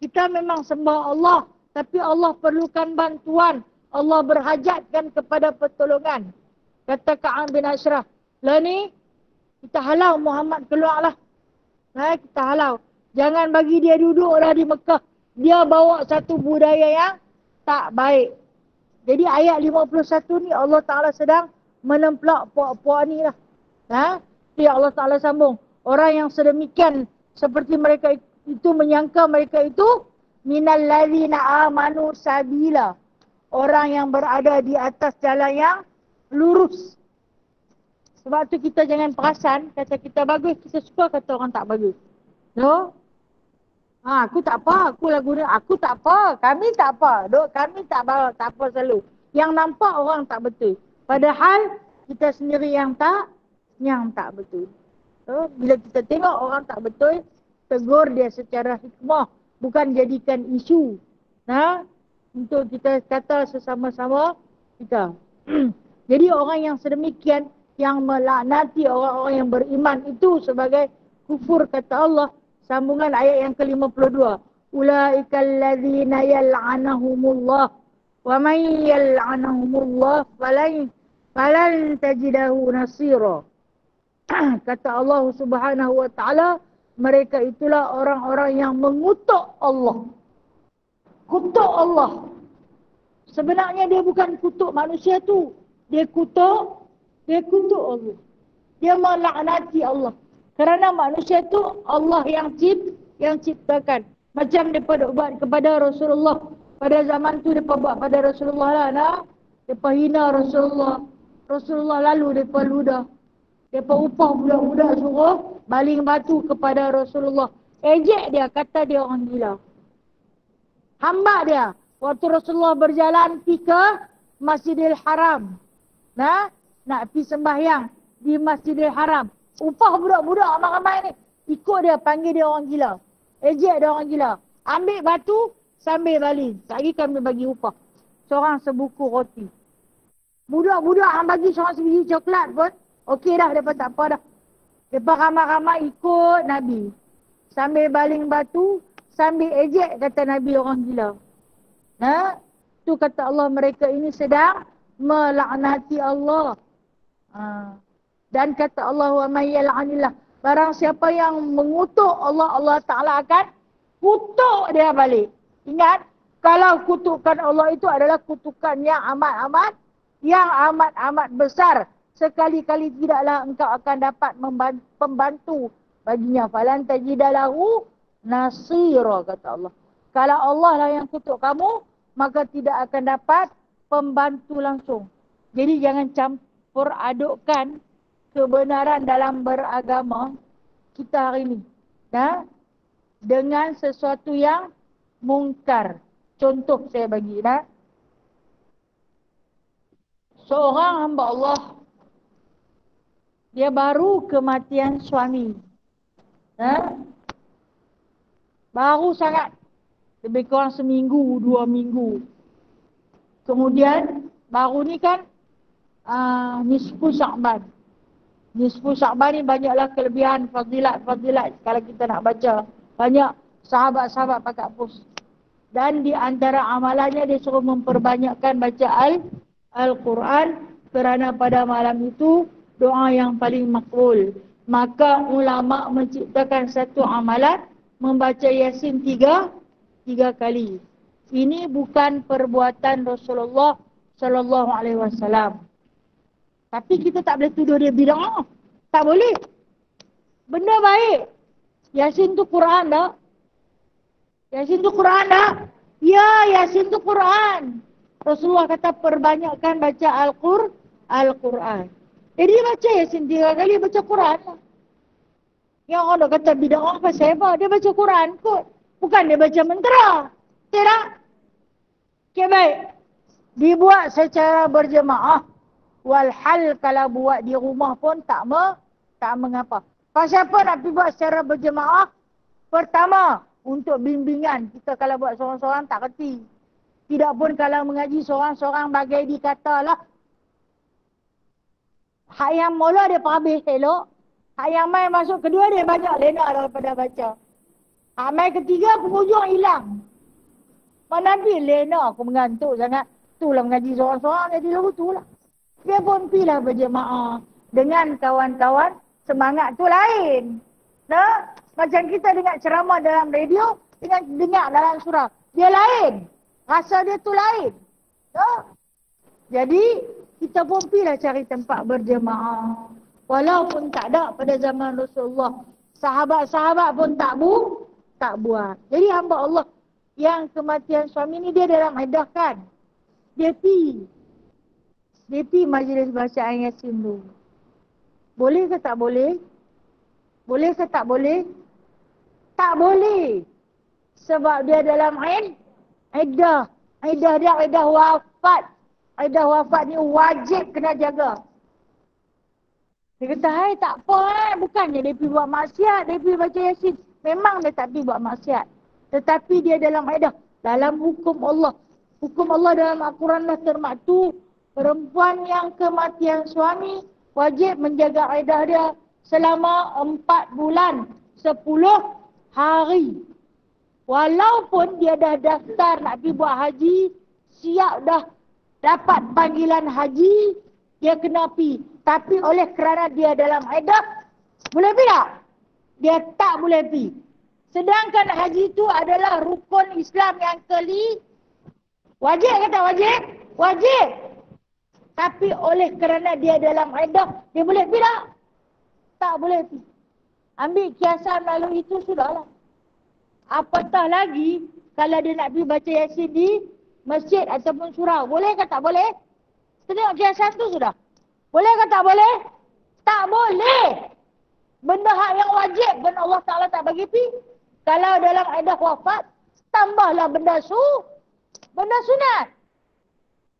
Kita memang sembah Allah, tapi Allah perlukan bantuan. Allah berhajatkan kepada pertolongan. Kata Ka'ab bin Ashraf. Lah ni, kita halau Muhammad keluar lah. Kita halau. Jangan bagi dia duduk lah di Mekah. Dia bawa satu budaya yang tak baik. Jadi ayat 51 ni Allah Ta'ala sedang menemplak puak-puak ni lah. Dia Allah Ta'ala sambung. Orang yang sedemikian seperti mereka itu menyangka mereka itu minal ladzina amanu sabila. Orang yang berada di atas jalan yang lurus. Sebab tu kita jangan perasan kata kita bagus, kita suka kata orang tak bagus. No? Aku tak apa, aku lagu ni, aku tak apa, kami tak apa. Kami tak apa selalu. Yang nampak orang tak betul. Padahal kita sendiri yang tak betul. So, bila kita tengok orang tak betul, tegur dia secara hikmah, bukan jadikan isu. Untuk kita kata sesama-sama kita. Jadi orang yang sedemikian, yang melaknati orang-orang yang beriman itu sebagai kufur, kata Allah. Sambungan ayat yang ke-52. Ulaikal ladzina yal'anahumullah wa man yal'anahumullah falan tajidahu nasira. Kata Allah Subhanahu wa ta'ala, mereka itulah orang-orang yang mengutuk Allah. Kutuk Allah. Sebenarnya dia bukan kutuk manusia tu. Dia kutuk Allah. Dia melaknati Allah. Kerana manusia tu Allah yang ciptakan. Macam mereka buat kepada Rasulullah. Pada zaman tu mereka buat pada Rasulullah lah. Mereka hina Rasulullah. Rasulullah lalu mereka ludah. Mereka upah budak-budak suruh baling batu kepada Rasulullah. Ejek dia, kata dia orang gila. Hamba dia. Waktu Rasulullah berjalan pergi ke Masjidil Haram. Nak pergi sembahyang di Masjidil Haram. Upah budak-budak ramai-ramai ni. Ikut dia, panggil dia orang gila. Ejek dia orang gila. Ambil batu, sambil baling. Lagi kami bagi upah. Seorang sebuku roti. Budak-budak yang bagi seorang sebiji coklat pun, okey dah, mereka tak apa dah. Mereka ramai-ramai ikut Nabi. Sambil baling batu, sambil ejek kata Nabi orang gila. Nah, tu kata Allah mereka ini sedang melaknati Allah. Dan kata Allah wa may yal'anillah, barang siapa yang mengutuk Allah, Allah Ta'ala akan kutuk dia balik. Ingat, kalau kutukan Allah itu adalah kutukan yang amat besar. Sekali-kali tidaklah engkau akan dapat pembantu baginya. Falan tajidalahu nasira, kata Allah. Kalau Allah lah yang kutuk kamu, maka tidak akan dapat pembantu langsung. Jadi jangan campur adukkan kebenaran dalam beragama kita hari ini. Dengan sesuatu yang mungkar. Contoh saya bagi. Seorang hamba Allah, dia baru kematian suami. Baru sangat. Lebih kurang seminggu, 2 minggu. Kemudian, baru ni kan nisfu Sya'ban. Nisfu Sya'ban ni banyaklah kelebihan, fadilat kalau kita nak baca. Banyak sahabat-sahabat pakai hapus. Dan di antara amalannya dia suruh memperbanyakkan baca Al-Quran. Kerana pada malam itu doa yang paling makbul. Maka ulama menciptakan satu amalan membaca Yasin 3 kali. Ini bukan perbuatan Rasulullah sallallahu alaihi wasallam. Tapi kita tak boleh tuduh dia bid'ah. Tak boleh. Benda baik. Yasin tu Quran dah. Yasin tu Quran dah. Ya, Yasin tu Quran. Rasulullah kata perbanyakkan baca Al-Quran. Jadi dia baca Yasin 3 kali, baca Quran lah. Yang orang kata bid'ah pasal apa? Dia baca Quran kot. Bukan dia baca mentera. Tidak? Okay, baik. Dibuat secara berjemaah. Walhal kalau buat di rumah pun tak mengapa. Pasal apa nak pergi buat secara berjemaah? Pertama, untuk bimbingan. Kita kalau buat seorang-seorang tak kerti. Tidak pun kalau mengaji seorang-seorang bagai dikatalah. Hak yang mula dia habis elok. Hak yang main masuk kedua dia banyak lena daripada baca. Hak main ketiga penghujung hilang. Mana dia lena aku mengantuk sangat. Itulah mengaji seorang-seorang jadi lalu itulah. Dia pun pilih berjemaah. Dengan kawan-kawan semangat tu lain. Macam kita dengar ceramah dalam radio dengan dengar dalam surau. Dia lain. Rasa dia tu lain. Jadi kita pun pilih cari tempat berjemaah. Walaupun tak ada pada zaman Rasulullah. Sahabat-sahabat pun tak buat. Jadi hamba Allah yang kematian suami ni dia dalam iddah kan. Dia pi majlis bacaan Yasin tu. Boleh ke tak boleh? Boleh ke tak boleh? Tak boleh. Sebab dia dalam iddah. Iddah dia iddah wafat. Iddah wafat ni wajib kena jaga. Dia kata, hai tak apa bukannya dia pergi buat maksiat, dia pergi baca Yasin. Memang dia tak pergi buat maksiat. Tetapi dia dalam iddah. Dalam hukum Allah. Hukum Allah dalam Al-Quran dah termaktub. Perempuan yang kematian suami wajib menjaga iddah dia selama 4 bulan 10 hari. Walaupun dia dah daftar nak pergi buat haji, siap dah dapat panggilan haji, dia kena pergi. Tapi oleh kerana dia dalam iddah, boleh pergi tak? Dia tak boleh pergi. Sedangkan haji itu adalah rukun Islam yang wajib ke tak wajib? Wajib. Tapi oleh kerana dia dalam iddah, dia boleh pergi tak? Tak boleh pergi. Ambil kiasan lalu itu sudahlah. Apatah lagi kalau dia nak pergi baca Yasin di masjid ataupun surau. Boleh ke tak boleh? Tengok kiasan tu sudah. Boleh ke tak boleh? Tak boleh. Benda hak yang wajib pun Allah Ta'ala tak bagi pergi. Kalau dalam iddah wafat, tambahlah benda sunat.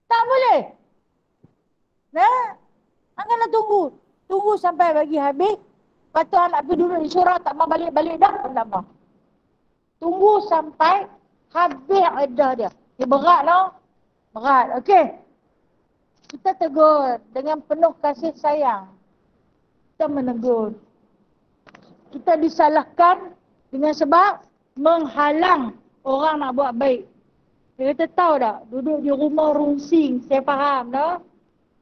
Tak boleh. Janganlah tunggu. Tunggu sampai bagi habis. Lepas tu anak pergi duduk di surau tak mau balik-balik dah. Tambah. Tunggu sampai habis iddah dia. Dia berat no? Berat. Okey. Kita tegur dengan penuh kasih sayang. Kita menegur. Kita disalahkan dengan sebab menghalang orang nak buat baik. Dia kata tahu tak, duduk di rumah rungsing, saya faham no?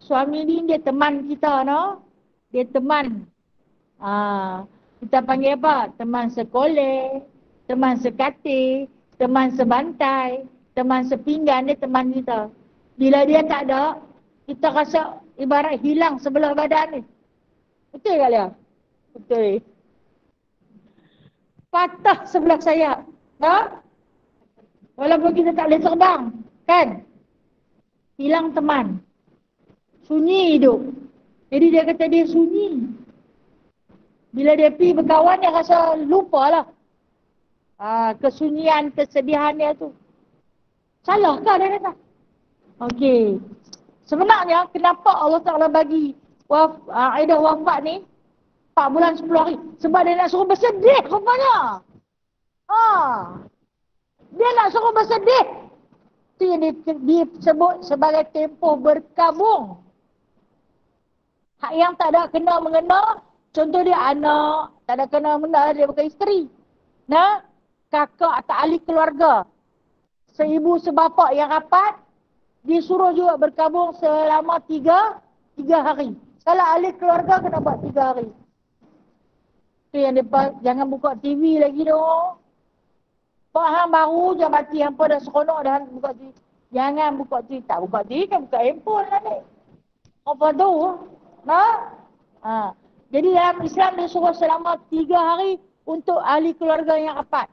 Suami ni dia teman kita no? Dia teman. Kita panggil apa? Teman sekolah, teman sekatil, teman sebantai, teman sepinggan, dia teman kita. Bila dia tak ada, kita rasa ibarat hilang sebelah badan ni. Betul tak dia? Betul. Patah sebelah sayap. No? Walaupun kita tak boleh terbang, kan? Hilang teman. Sunyi hidup. Jadi dia kata dia sunyi. Bila dia pergi berkawan, dia rasa lupa lah. Kesunyian, kesedihan dia tu. Salahkah dia kata? Okey. Sebenarnya, kenapa Allah Ta'ala bagi Aidah wafat ni 4 bulan 10 hari? Sebab dia nak suruh bersedih rupanya. Dia nak suruh bersedih. Itu yang disebut sebagai tempoh berkabung. Hak yang tak ada kena-mengena, contoh dia anak, tak ada kena-mengena, dia bukan isteri. Nah, kakak atau ahli keluarga, seibu sebapa yang rapat, disuruh juga berkabung selama 3 hari. Kalau ahli keluarga kena buat 3 hari. Itu yang dia, jangan buka TV lagi dong. Pak hang baru je mati, hampa dah seronok dah buka TV. Jangan buka TV. Tak buka TV kan buka handphone lah ni. Apa tu? Jadi dalam Islam dia suruh selama 3 hari untuk ahli keluarga yang rapat.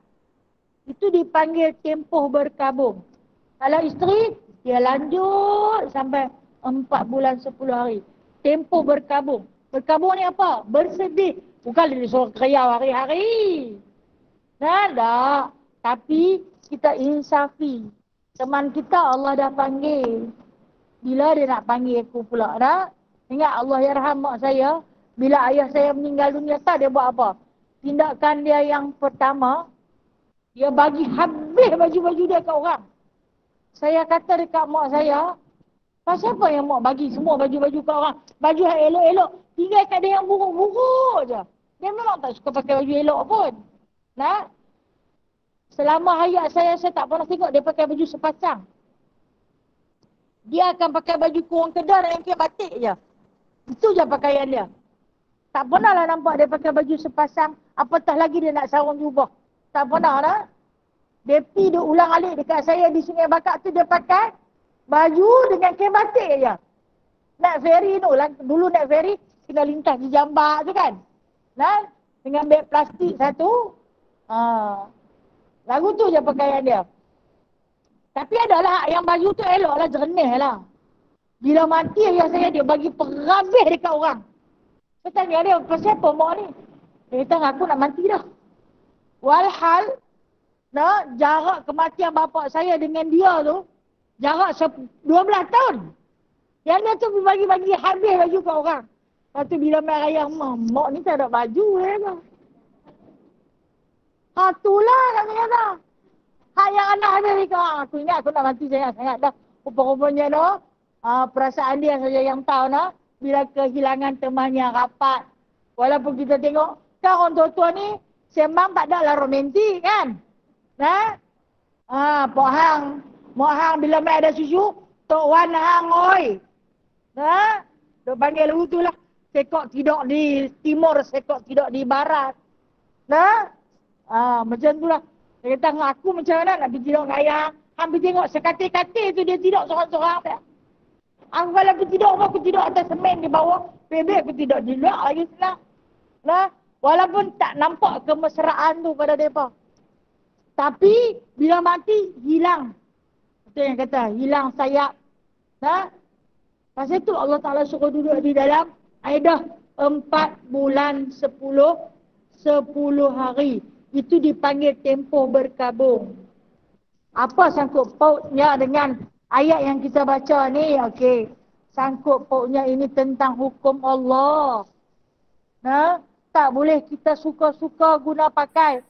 Itu dipanggil tempoh berkabung. Kalau isteri, dia lanjut sampai 4 bulan 10 hari. Tempoh berkabung. Berkabung ni apa? Bersedih. Bukan dia suruh kriau hari-hari. Tak. Tapi kita insafi. Teman kita Allah dah panggil. Bila dia nak panggil aku pula dah? Ingat Allah yarham mak saya. Bila ayah saya meninggal dunia, tak dia buat apa? Tindakan dia yang pertama, dia bagi habis baju-baju dia kat orang. Saya kata dekat mak saya, pasal apa yang mak bagi semua baju-baju kat orang? Baju yang elok-elok, tinggal kat dia yang buruk-buruk je. Dia memang tak suka pakai baju elok pun. Selama hayat saya tak pernah tengok dia pakai baju sepasang. Dia akan pakai baju kurung kedar yang kain batik je. Itu je pakaian dia. Tak pernah lah nampak dia pakai baju sepasang. Apatah lagi dia nak sarung jubah. Tak pernah lah. Dia pergi dia ulang alik dekat saya di Sungai Bakak tu, dia pakai baju dengan kain batik je. Naik ferry tu lah. Dulu naik ferry kena lintas di jambak tu kan. Dengan beg plastik satu. Lagu tu je pakaian dia. Tapi adalah yang baju tu elok lah, jernih lah. Bila mati ayah saya, dia bagi perabih dekat orang. Saya tanya dia, pasal apa mak ni? Dia kata, aku nak mati dah. Walhal, jarak kematian bapak saya dengan dia tu, jarak 12 tahun. Yang dia tu bagi-bagi habis baju kat orang. Lepas tu bila main raya, mak ni tak ada baju dia. Itulah namanya dah. Hak yang anak ada ni kau. Aku ingat aku nak mati sangat-sangat dah. Rupa-rupanya dah. Perasaan dia saja yang tahu nah. Bila kehilangan teman yang rapat. Walaupun kita tengok. Kan orang tua-tua ni. Sembang tak ada lah romantik kan. Pok hang. Mak hang bila mai ada susu. Tok Wan hang oi. Duk panggil lagu tu lah. Sekok tidur di timur. Sekok tidur di barat. Macam tu lah. Dia kata dengan aku macam mana nak pergi tidur dengan ayah. Hampir tengok sekatil-katil tu dia tidur sorang-sorang dia. Aku kalau aku tidur aku tidur atas semen di bawah. Bebek aku tidur di luar lagi senang. Walaupun tak nampak kemesraan tu pada mereka. Tapi bila mati hilang. Itu yang kata hilang sayap. Pasal tu Allah Ta'ala suruh duduk di dalam Aidah 4 bulan 10 hari. Itu dipanggil tempoh berkabung. Apa sangkut pautnya dengan ayat yang kita baca ni? Okey. Sangkut pautnya ini tentang hukum Allah. Tak boleh kita suka-suka guna pakai.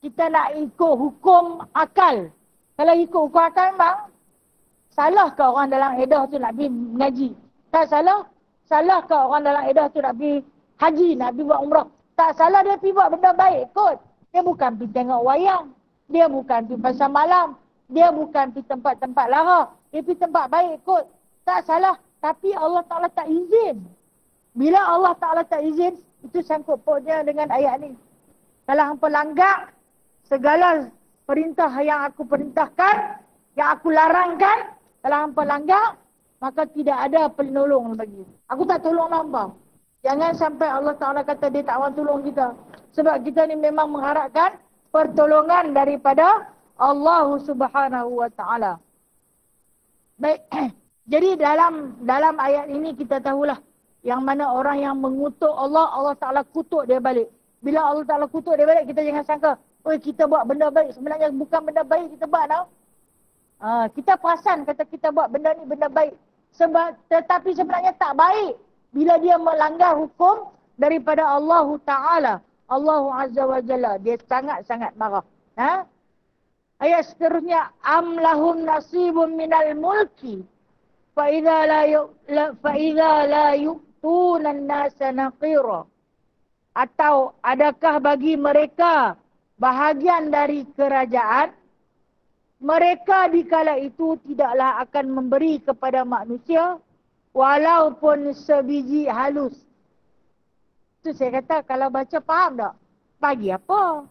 Kita nak ikut hukum akal. Kalau ikut hukum akal memang salah ke orang dalam edah tu nak pergi mengaji? Tak salah. Salah ke orang dalam edah tu nak pergi haji, nak pergi buat umrah? Tak salah dia pergi buat benda baik kot. Dia bukan pergi tengok wayang. Dia bukan pergi pasar malam. Dia bukan pergi tempat-tempat lara. Dia pergi tempat baik kot. Tak salah. Tapi Allah Ta'ala tak izin. Bila Allah Ta'ala tak izin, itu sangkut pautnya dengan ayat ni. Kalau hampa langgar segala perintah yang aku perintahkan, yang aku larangkan, kalau hampa langgar, maka tidak ada penolong bagi. Aku tak tolong hampa. Jangan sampai Allah Ta'ala kata dia tak mahu tolong kita. Sebab kita ni memang mengharapkan pertolongan daripada Allah Subhanahu Wa Ta'ala. Baik. Jadi dalam ayat ini kita tahulah yang mana orang yang mengutuk Allah, Allah Ta'ala kutuk dia balik. Bila Allah Ta'ala kutuk dia balik, kita jangan sangka, oi kita buat benda baik. Sebenarnya bukan benda baik kita buat tau. Kita perasan kata kita buat benda ni benda baik. Tetapi sebenarnya tak baik. Bila dia melanggar hukum daripada Allah Ta'ala. Allah Azza wa Jalla. Dia sangat-sangat marah. Ayat seterusnya. Am lahum nasibun minal mulki. Fa'idha la yu'tunan nasa naqira. Atau adakah bagi mereka bahagian dari kerajaan, mereka dikala itu tidaklah akan memberi kepada manusia walaupun sebiji halus. Itu saya kata kalau baca faham tak? Bagi apa?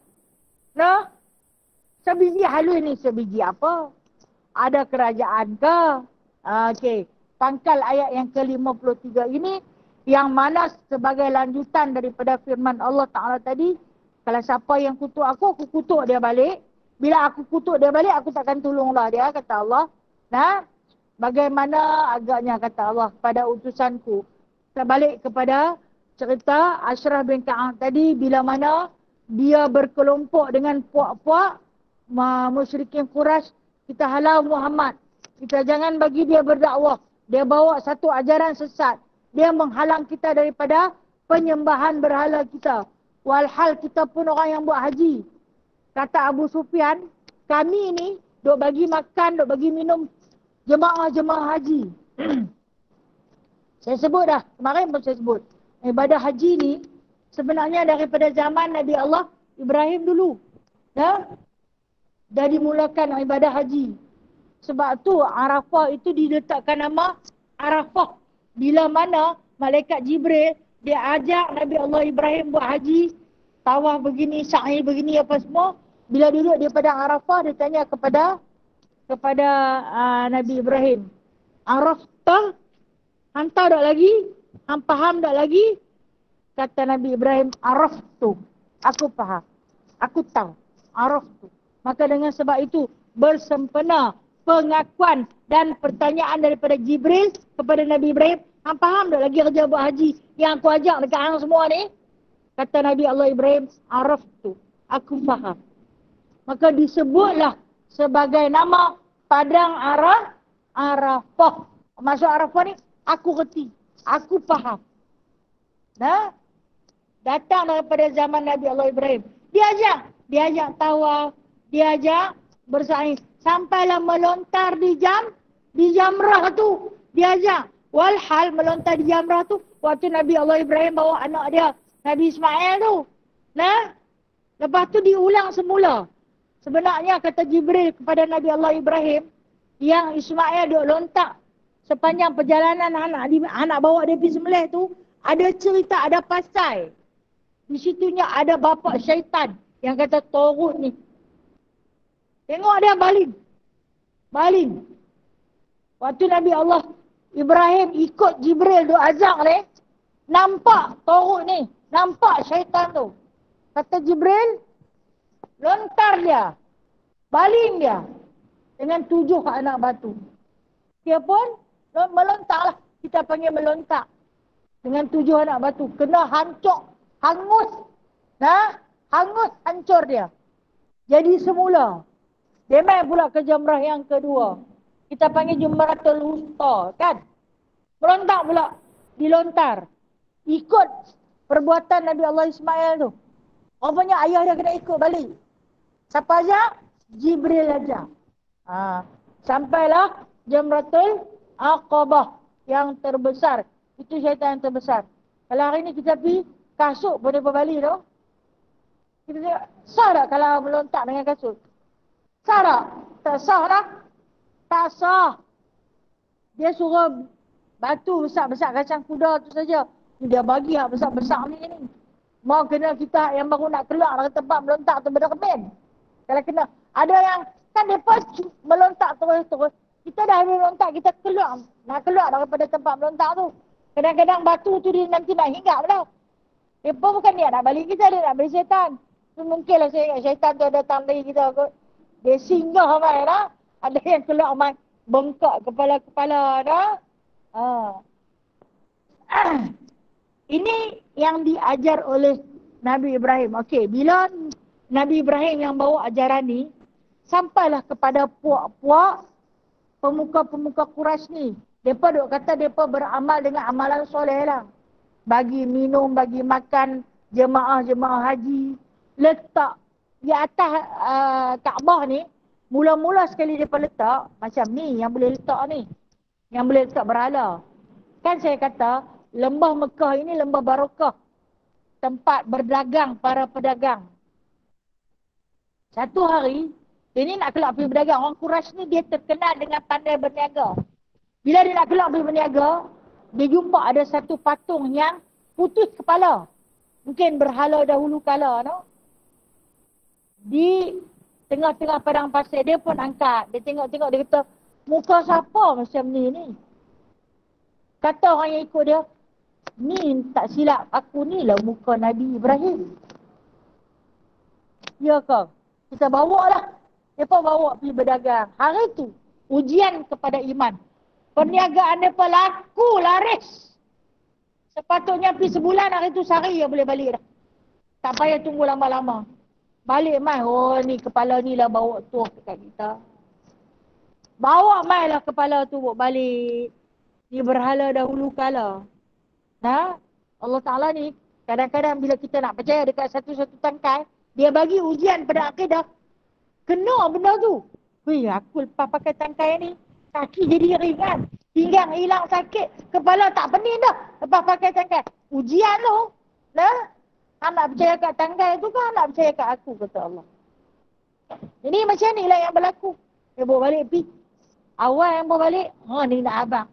Nah, sebiji halus ni sebiji apa? Ada kerajaan ke? Okey. Pangkal ayat yang ke-53 ini yang mana sebagai lanjutan daripada firman Allah Ta'ala tadi, kalau siapa yang kutuk aku kutuk dia balik. Bila aku kutuk dia balik, aku takkan tolonglah dia, kata Allah. Nah, bagaimana agaknya, kata Allah, pada utusanku. Kita balik kepada cerita Ashraf bin Ka'ab tadi, bila mana dia berkelompok dengan puak-puak musyrikin Quraisy, kita halau Muhammad. Kita jangan bagi dia berdakwah. Dia bawa satu ajaran sesat. Dia menghalang kita daripada penyembahan berhala kita. Walhal kita pun orang yang buat haji. Kata Abu Sufyan, kami ni duk bagi makan, duk bagi minum jemaah-jemaah haji. Saya sebut dah, kemarin pun saya sebut. Ibadah haji ni sebenarnya daripada zaman Nabi Allah Ibrahim dulu. Dah dimulakan ibadah haji. Sebab tu Arafah itu diletakkan nama Arafah. Bila mana malaikat Jibril dia ajak Nabi Allah Ibrahim buat haji, tawaf begini, sa'i begini apa semua. Bila duduk di padang Arafah, dia tanya kepada Nabi Ibrahim, Arafah, hantar tak lagi? Hang faham tak lagi? Kata Nabi Ibrahim, Araftu, aku faham, aku tahu, Araftu. Maka dengan sebab itu bersempena pengakuan dan pertanyaan daripada Jibril kepada Nabi Ibrahim, hang faham tak lagi kerja buat haji yang aku ajak dekat hang semua ni? Kata Nabi Allah Ibrahim, Araftu, aku faham. Maka disebutlah sebagai nama padang Arafah. Maksud Arafah ni, aku reti, aku faham. Nah, datang daripada zaman Nabi Allah Ibrahim. Diajak tawaf, diajak bersaing. Sampailah melontar di jamrah tu. Diajak. Walhal melontar di jamrah tu, waktu Nabi Allah Ibrahim bawa anak dia, Nabi Ismail tu. Nah, lepas tu diulang semula. Sebenarnya kata Jibril kepada Nabi Allah Ibrahim, yang Ismail duk lontak sepanjang perjalanan anak bawa dia pergi sembelih tu, ada cerita, ada pasal. Di situnya ada bapa syaitan yang kata Torut ni. Tengok dia baling. Waktu Nabi Allah Ibrahim ikut Jibril duk azak ni, nampak Torut ni, nampak syaitan tu. Kata Jibril, lontar dia, baling dia dengan 7 anak batu. Dia pun melontaklah, kita panggil melontak. Dengan 7 anak batu, kena hangus. Nah, hangus, hancur dia. Jadi semula, dia main pula ke jamrah yang kedua. Kita panggil Jumratul Wusta, kan? Melontak pula, dilontar. Ikut perbuatan Nabi Allah Ismail tu. Rupanya ayah dia kena ikut balik. Siapa ajak? Jibril ajak. Sampailah Jamratul Aqabah yang terbesar. Itu syaitan yang terbesar. Kalau hari ni kita pergi, kasut boleh berbalik tu. Kita tengok, sah tak kalau melontak dengan kasut? Sah tak? Tak sah dah. Tak sah. Dia suruh batu besar-besar kacang kuda tu saja. Dia bagi yang besar-besar ni. Mau kena kita yang baru nak keluar dari tempat melontak tu berdemen. Kalau kena. Ada yang, kan mereka melontak terus-terus. Kita dah melontak, kita keluar. Nak keluar daripada tempat melontak tu. Kadang-kadang batu tu dia nanti nak hinggap dah. Mereka bukan dia nak balik kita, dia nak balik syaitan. Tu mungkinlah saya ingat syaitan tu datang dari kita kot. Dia singgah mai dah. Ada yang keluar mai bengkak kepala-kepala dah. Ini yang diajar oleh Nabi Ibrahim. Okey, bila Nabi Ibrahim yang bawa ajaran ni, sampailah kepada puak-puak pemuka-pemuka Quraisy ni. Mereka duk kata mereka beramal dengan amalan soleh lah. Bagi minum, bagi makan jemaah-jemaah haji. Letak di atas Kaabah ni, mula-mula sekali mereka letak, macam ni yang boleh letak ni. Yang boleh letak berhala. Kan saya kata, lembah Mekah ini lembah barakah. Tempat berdagang para pedagang. Satu hari, ini nak keluar pergi berdagang. Orang Quraisy ni dia terkenal dengan pandai berniaga. Bila dia nak keluar pergi berniaga, dia jumpa ada satu patung yang putus kepala. Mungkin berhala dahulu kala, no? Di tengah-tengah padang pasir, dia pun angkat. Dia tengok-tengok, dia kata, muka siapa macam ni? Kata orang yang ikut dia, ni tak silap aku ni lah muka Nabi Ibrahim. Ya ke? Kita bawa lah. Mereka bawa pergi berdagang. Hari tu, ujian kepada iman. Perniagaan mereka laku laris. Sepatutnya pergi sebulan, hari tu sehari dia boleh balik dah. Tak payah tunggu lama-lama. Balik mai, oh ni kepala ni lah bawa tu dekat kita. Bawa mai lah kepala tu buat balik. Ni berhala dahulu kala. Nah, Allah Ta'ala ni, kadang-kadang bila kita nak percaya dekat satu-satu tangkai, dia bagi ujian pada akidah. Kena benda tu. Wih, aku lepas pakai tangkai ni, kaki jadi ringan. Pinggang hilang sakit. Kepala tak pening dah. Lepas pakai tangkai. Ujian tu. Nah, hang nak percaya kat tangkai tu kan, nak percaya kat aku, kata Allah. Jadi macam ni lah yang berlaku. Dia bawa balik pergi. Awal yang bawa balik, ni nak abang.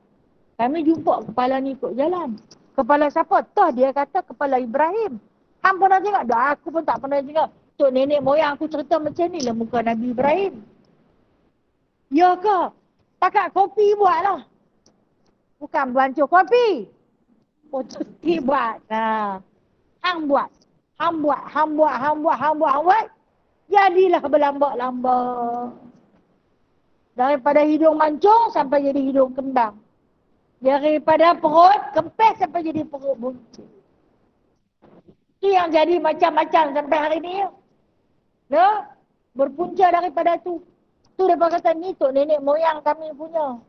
Kami jumpa kepala ni ikut jalan. Kepala siapa? Toh dia kata kepala Ibrahim. Hang pernah tengok? Dah, aku pun tak pernah tengok. Tok nenek moyang aku cerita macam ni lah muka Nabi Ibrahim. Ya ke? Pakat kopi buat lah. Bukan bancuh kopi. Putih buat. Nah. Hang buat. Jadilah berlambak-lambak. Daripada hidung mancung sampai jadi hidung kembang. Daripada perut kempes sampai jadi perut buncit. Itu yang jadi macam-macam sampai hari ni. Ya? Berpunca daripada tu. Tu mereka kata ni tok nenek moyang kami punya.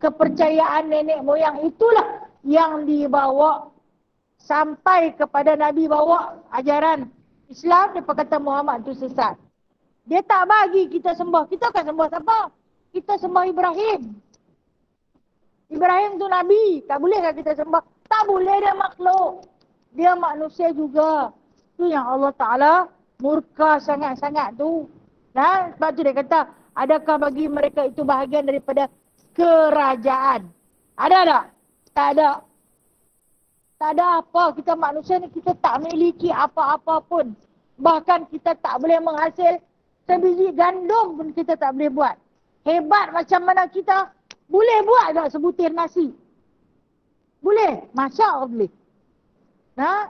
Kepercayaan nenek moyang itulah yang dibawa sampai kepada Nabi bawa ajaran Islam. Mereka kata Muhammad tu sesat. Dia tak bagi kita sembah. Kita akan sembah siapa? Kita sembah Ibrahim. Ibrahim tu Nabi. Tak bolehkah kita sembah? Tak boleh, dia makhluk. Dia manusia juga. Tu yang Allah Ta'ala murka sangat-sangat tu. Nah, sebab tu dia kata, adakah bagi mereka itu bahagian daripada kerajaan? Ada tak? Tak ada. Tak ada apa. Kita manusia ni, kita tak memiliki apa-apa pun. Bahkan kita tak boleh menghasil sebiji gandum pun kita tak boleh buat. Hebat macam mana kita boleh buat tak sebutir nasi? Boleh? Masya Allah boleh. Nah,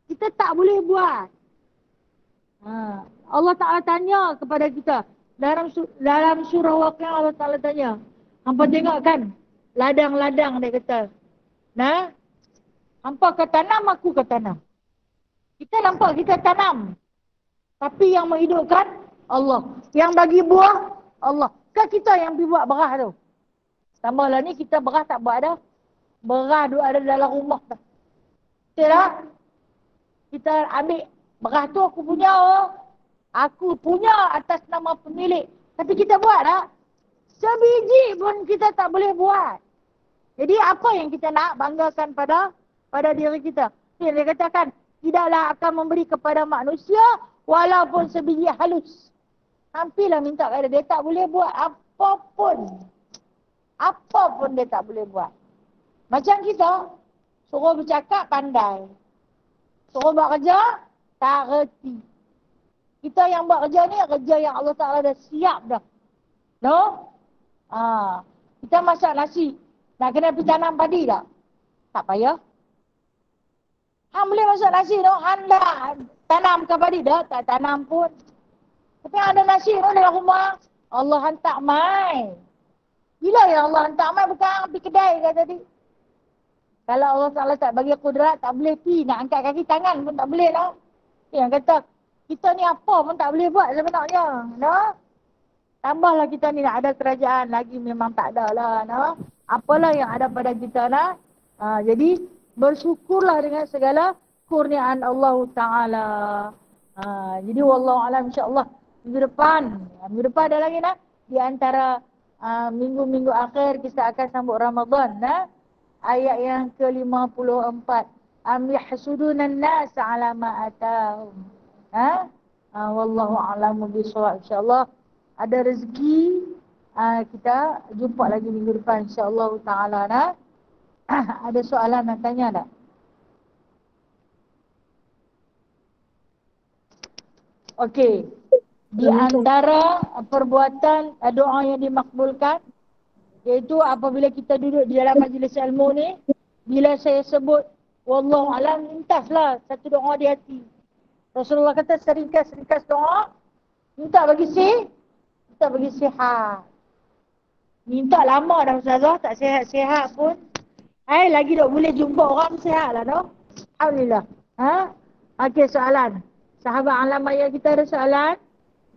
kita tak boleh buat. Allah Ta'ala tanya kepada kita. Dalam surah Waqiah Allah Ta'ala tanya. Hampa tengok kan? Ladang-ladang dia kata. Nah, hampa ke tanam, aku ke tanam. Kita nampak kita tanam. Tapi yang menghidupkan Allah. Yang bagi buah Allah. Kan kita yang pergi buat berah tu. Tambahlah ni kita berah tak buat dah. Berah tu ada dalam rumah dah. Betul tak? Kita ambil berah tu aku punya. Aku punya atas nama pemilik. Tapi kita buat tak? Sebiji pun kita tak boleh buat. Jadi apa yang kita nak banggakan pada diri kita? Dia katakan, tidaklah akan memberi kepada manusia Walaupun sebiji halus. Hampirlah minta pada dia tak boleh buat apapun. Apapun dia tak boleh buat. Macam kita, suruh bercakap pandai. Suruh buat kerja, tak reti. Kita yang buat kerja ni, kerja yang Allah Ta'ala dah siap dah. No? Kita masak nasi. Nak kena pergi tanam padi tak? Tak payah. Hang boleh masak nasi tu, hang dah tanam ke padi dah? Tak tanam pun. Tapi ada nasi tu dalam rumah, Allah hantar mai. Bila yang Allah hantar mai, bukan pergi kedai ke tadi. Kalau Allah Ta'ala tak bagi kudrat, tak boleh pergi. Nak angkat kaki tangan pun tak boleh tau. Yang kata, kita ni apa pun tak boleh buat sebenarnya. No? Tambahlah kita ni nak ada kerajaan lagi memang tak ada lah. No? Apalah yang ada pada kita nak. Jadi, bersyukurlah dengan segala kurniaan Allah Ta'ala. Jadi, wallahualam insyaAllah minggu depan ada lagi nak. Di antara minggu-minggu akhir kita akan sambut Ramadan. Nah? Ayat yang ke-54. Am yahsudunan nas ala ma atahum. Wallahu a'lamu bishawab. InsyaAllah ada rezeki kita jumpa lagi minggu depan insyaAllah ta'ala. Ada soalan nak tanya tak? Okey. Di antara perbuatan doa yang dimakbulkan, iaitu apabila kita duduk di dalam majlis ilmu ni, bila saya sebut wallahu alam, lintaslah satu doa di hati. Rasulullah kata seringkas doa, minta bagi sihat. Minta lama dah Ustazah, tak sihat-sihat pun. Lagi tak boleh jumpa orang sihat lah tu. Alhamdulillah. Okey, soalan. Sahabat alam ayah kita ada soalan?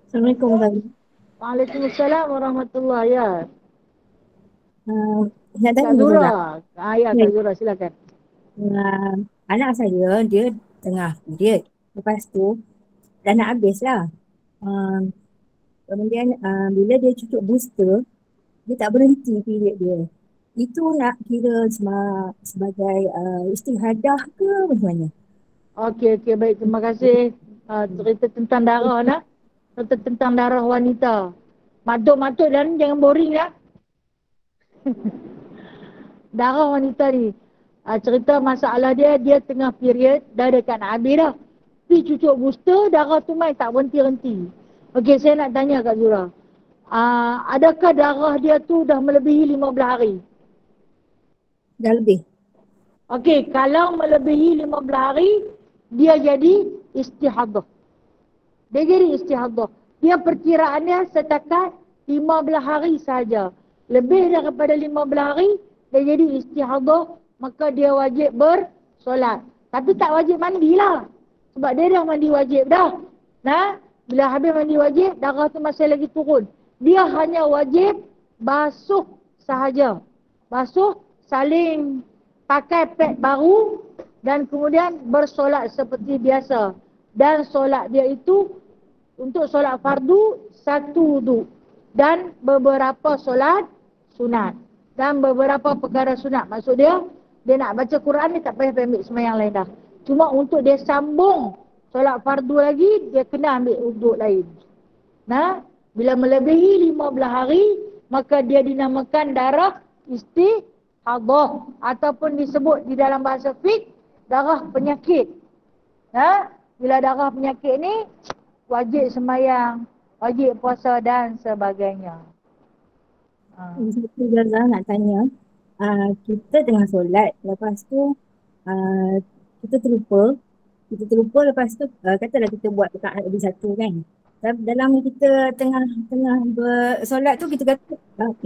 Assalamualaikum warahmatullahi. Waalaikumsalam warahmatullahi. Ya. Nak tanya Kak Zura. Ya, Ya. Kak Zura silakan. Anak saya dia tengah period. Lepas tu dah nak habis lah. Kemudian bila dia cucuk booster, dia tak berhenti period dia. Itu nak kira sebagai istihadah ke macam mana? Okey, baik. Terima kasih. Cerita tentang darah lah. Cerita tentang darah wanita. Matuk-matuk dan jangan boring lah. Darah wanita ni. Cerita masalah dia tengah period, dah dekat nak habis dah. Pergi cucuk booster, darah tu main tak berhenti-henti. Okey, saya nak tanya Kak Zura. Adakah darah dia tu dah melebihi 15 hari? Dah lebih. Okey, kalau melebihi 15 hari, dia jadi istihadah. Dia jadi istihadah. Dia perkiraannya setakat 15 hari saja. Lebih daripada 15 hari, dia jadi istihadah, maka dia wajib bersolat. Tapi tak wajib mandilah. Sebab dia dah mandi wajib dah. Bila habis mandi wajib, darah tu masih lagi turun. Dia hanya wajib basuh sahaja. Basuh, saling pakai pad baru dan kemudian bersolat seperti biasa. Dan solat dia itu untuk solat fardu, satu wuduk. Dan beberapa solat sunat. Dan beberapa perkara sunat. Maksud dia nak baca Quran ni tak payah ambil sembahyang lain dah. Cuma untuk dia sambung solat fardu lagi, dia kena ambil wuduk lain. Bila melebihi 15 hari, maka dia dinamakan darah istihadah. Ataupun disebut di dalam bahasa fiqh, darah penyakit. Bila darah penyakit ni, wajib sembahyang, wajib puasa dan sebagainya. Satu Zaza nak tanya, kita tengah solat, lepas tu kita terlupa, lepas tu katalah kita buat rakaat lebih satu kan. Dalam kita tengah bersolat tu kita kata,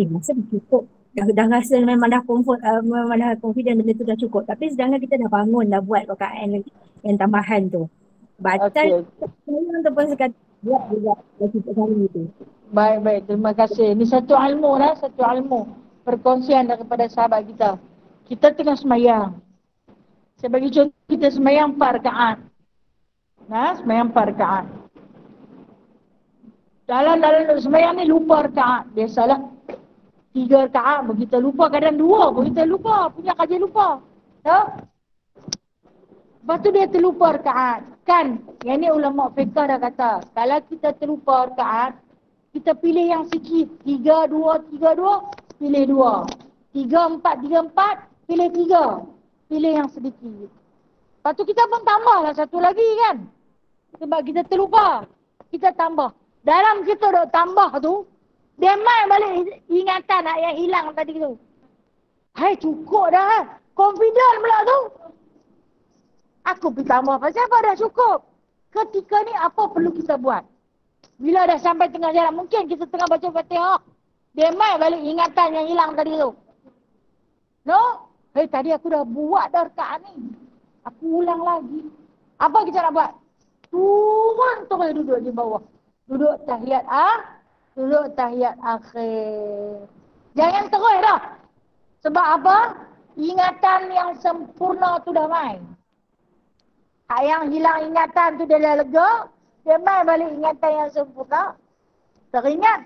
masa dah cukup. Dah rasa memang dah comfort, memang dah confident benda tu dah cukup. Tapi sedangkan kita dah bangun, dah buat rakaat yang tambahan tu. Batal ataupun sekadar buat juga kita kali itu. Baik. Terima kasih. Ini satu ilmu lah. Satu ilmu. Perkongsian daripada sahabat kita. Kita tengah semayang. Sebagai contoh, kita semayang 4 rakaat. Semayang 4 rakaat. Dalam semayang ni lupa rakaat. Biasalah. 3 rakaat pun kita lupa. Kadang 2 pun kita lupa. Punya kajian lupa. Lepas tu dia terlupa rakaat. Kan, yang ni ulama fiqh dah kata, kalau kita terlupa rakaat, kita pilih yang sikit. 3-2, 3-2, pilih 2. 3-4, 3-4, pilih 3. Pilih yang sedikit. Lepas tu kita pun tambahlah satu lagi kan. Sebab kita terlupa. Kita tambah. Dalam kita duk tambah tu, dia main balik ingatan yang hilang tadi tu. Hai, cukup dah. Confident pula tu. Aku pergi tambah pasal apa dah cukup. Ketika ni apa perlu kita buat? Bila dah sampai tengah jalan, mungkin kita tengah baca Fatihah. Dia main balik ingatan yang hilang tadi tu. No? Hei, tadi aku dah buat dah rakaat ni. Aku ulang lagi. Apa kita nak buat? Turun terus duduk di bawah. Duduk tahiyat duduk tahiyat akhir. Jangan terus dah. Sebab apa? Ingatan yang sempurna tu dah main. Yang hilang ingatan tu dia dah lega. Dia main balik ingatan yang sempurna. Teringat,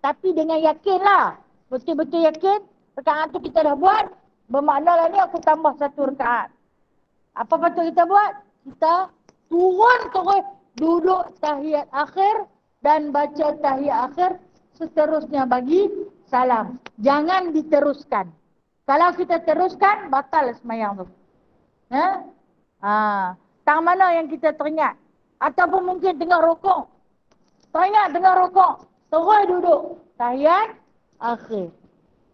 tapi dengan yakin lah. Betul-betul yakin. Rakaat tu kita dah buat. Bermaknalah ni aku tambah satu rakaat. Apa patut kita buat? Kita turun terus duduk tahiyat akhir dan baca tahiyat akhir, seterusnya bagi salam. Jangan diteruskan. Kalau kita teruskan, batal semayang tu. Tang mana yang kita teringat? Ataupun mungkin tengah rokok. Teringat tengah rokok. Terus duduk tahiyat akhir.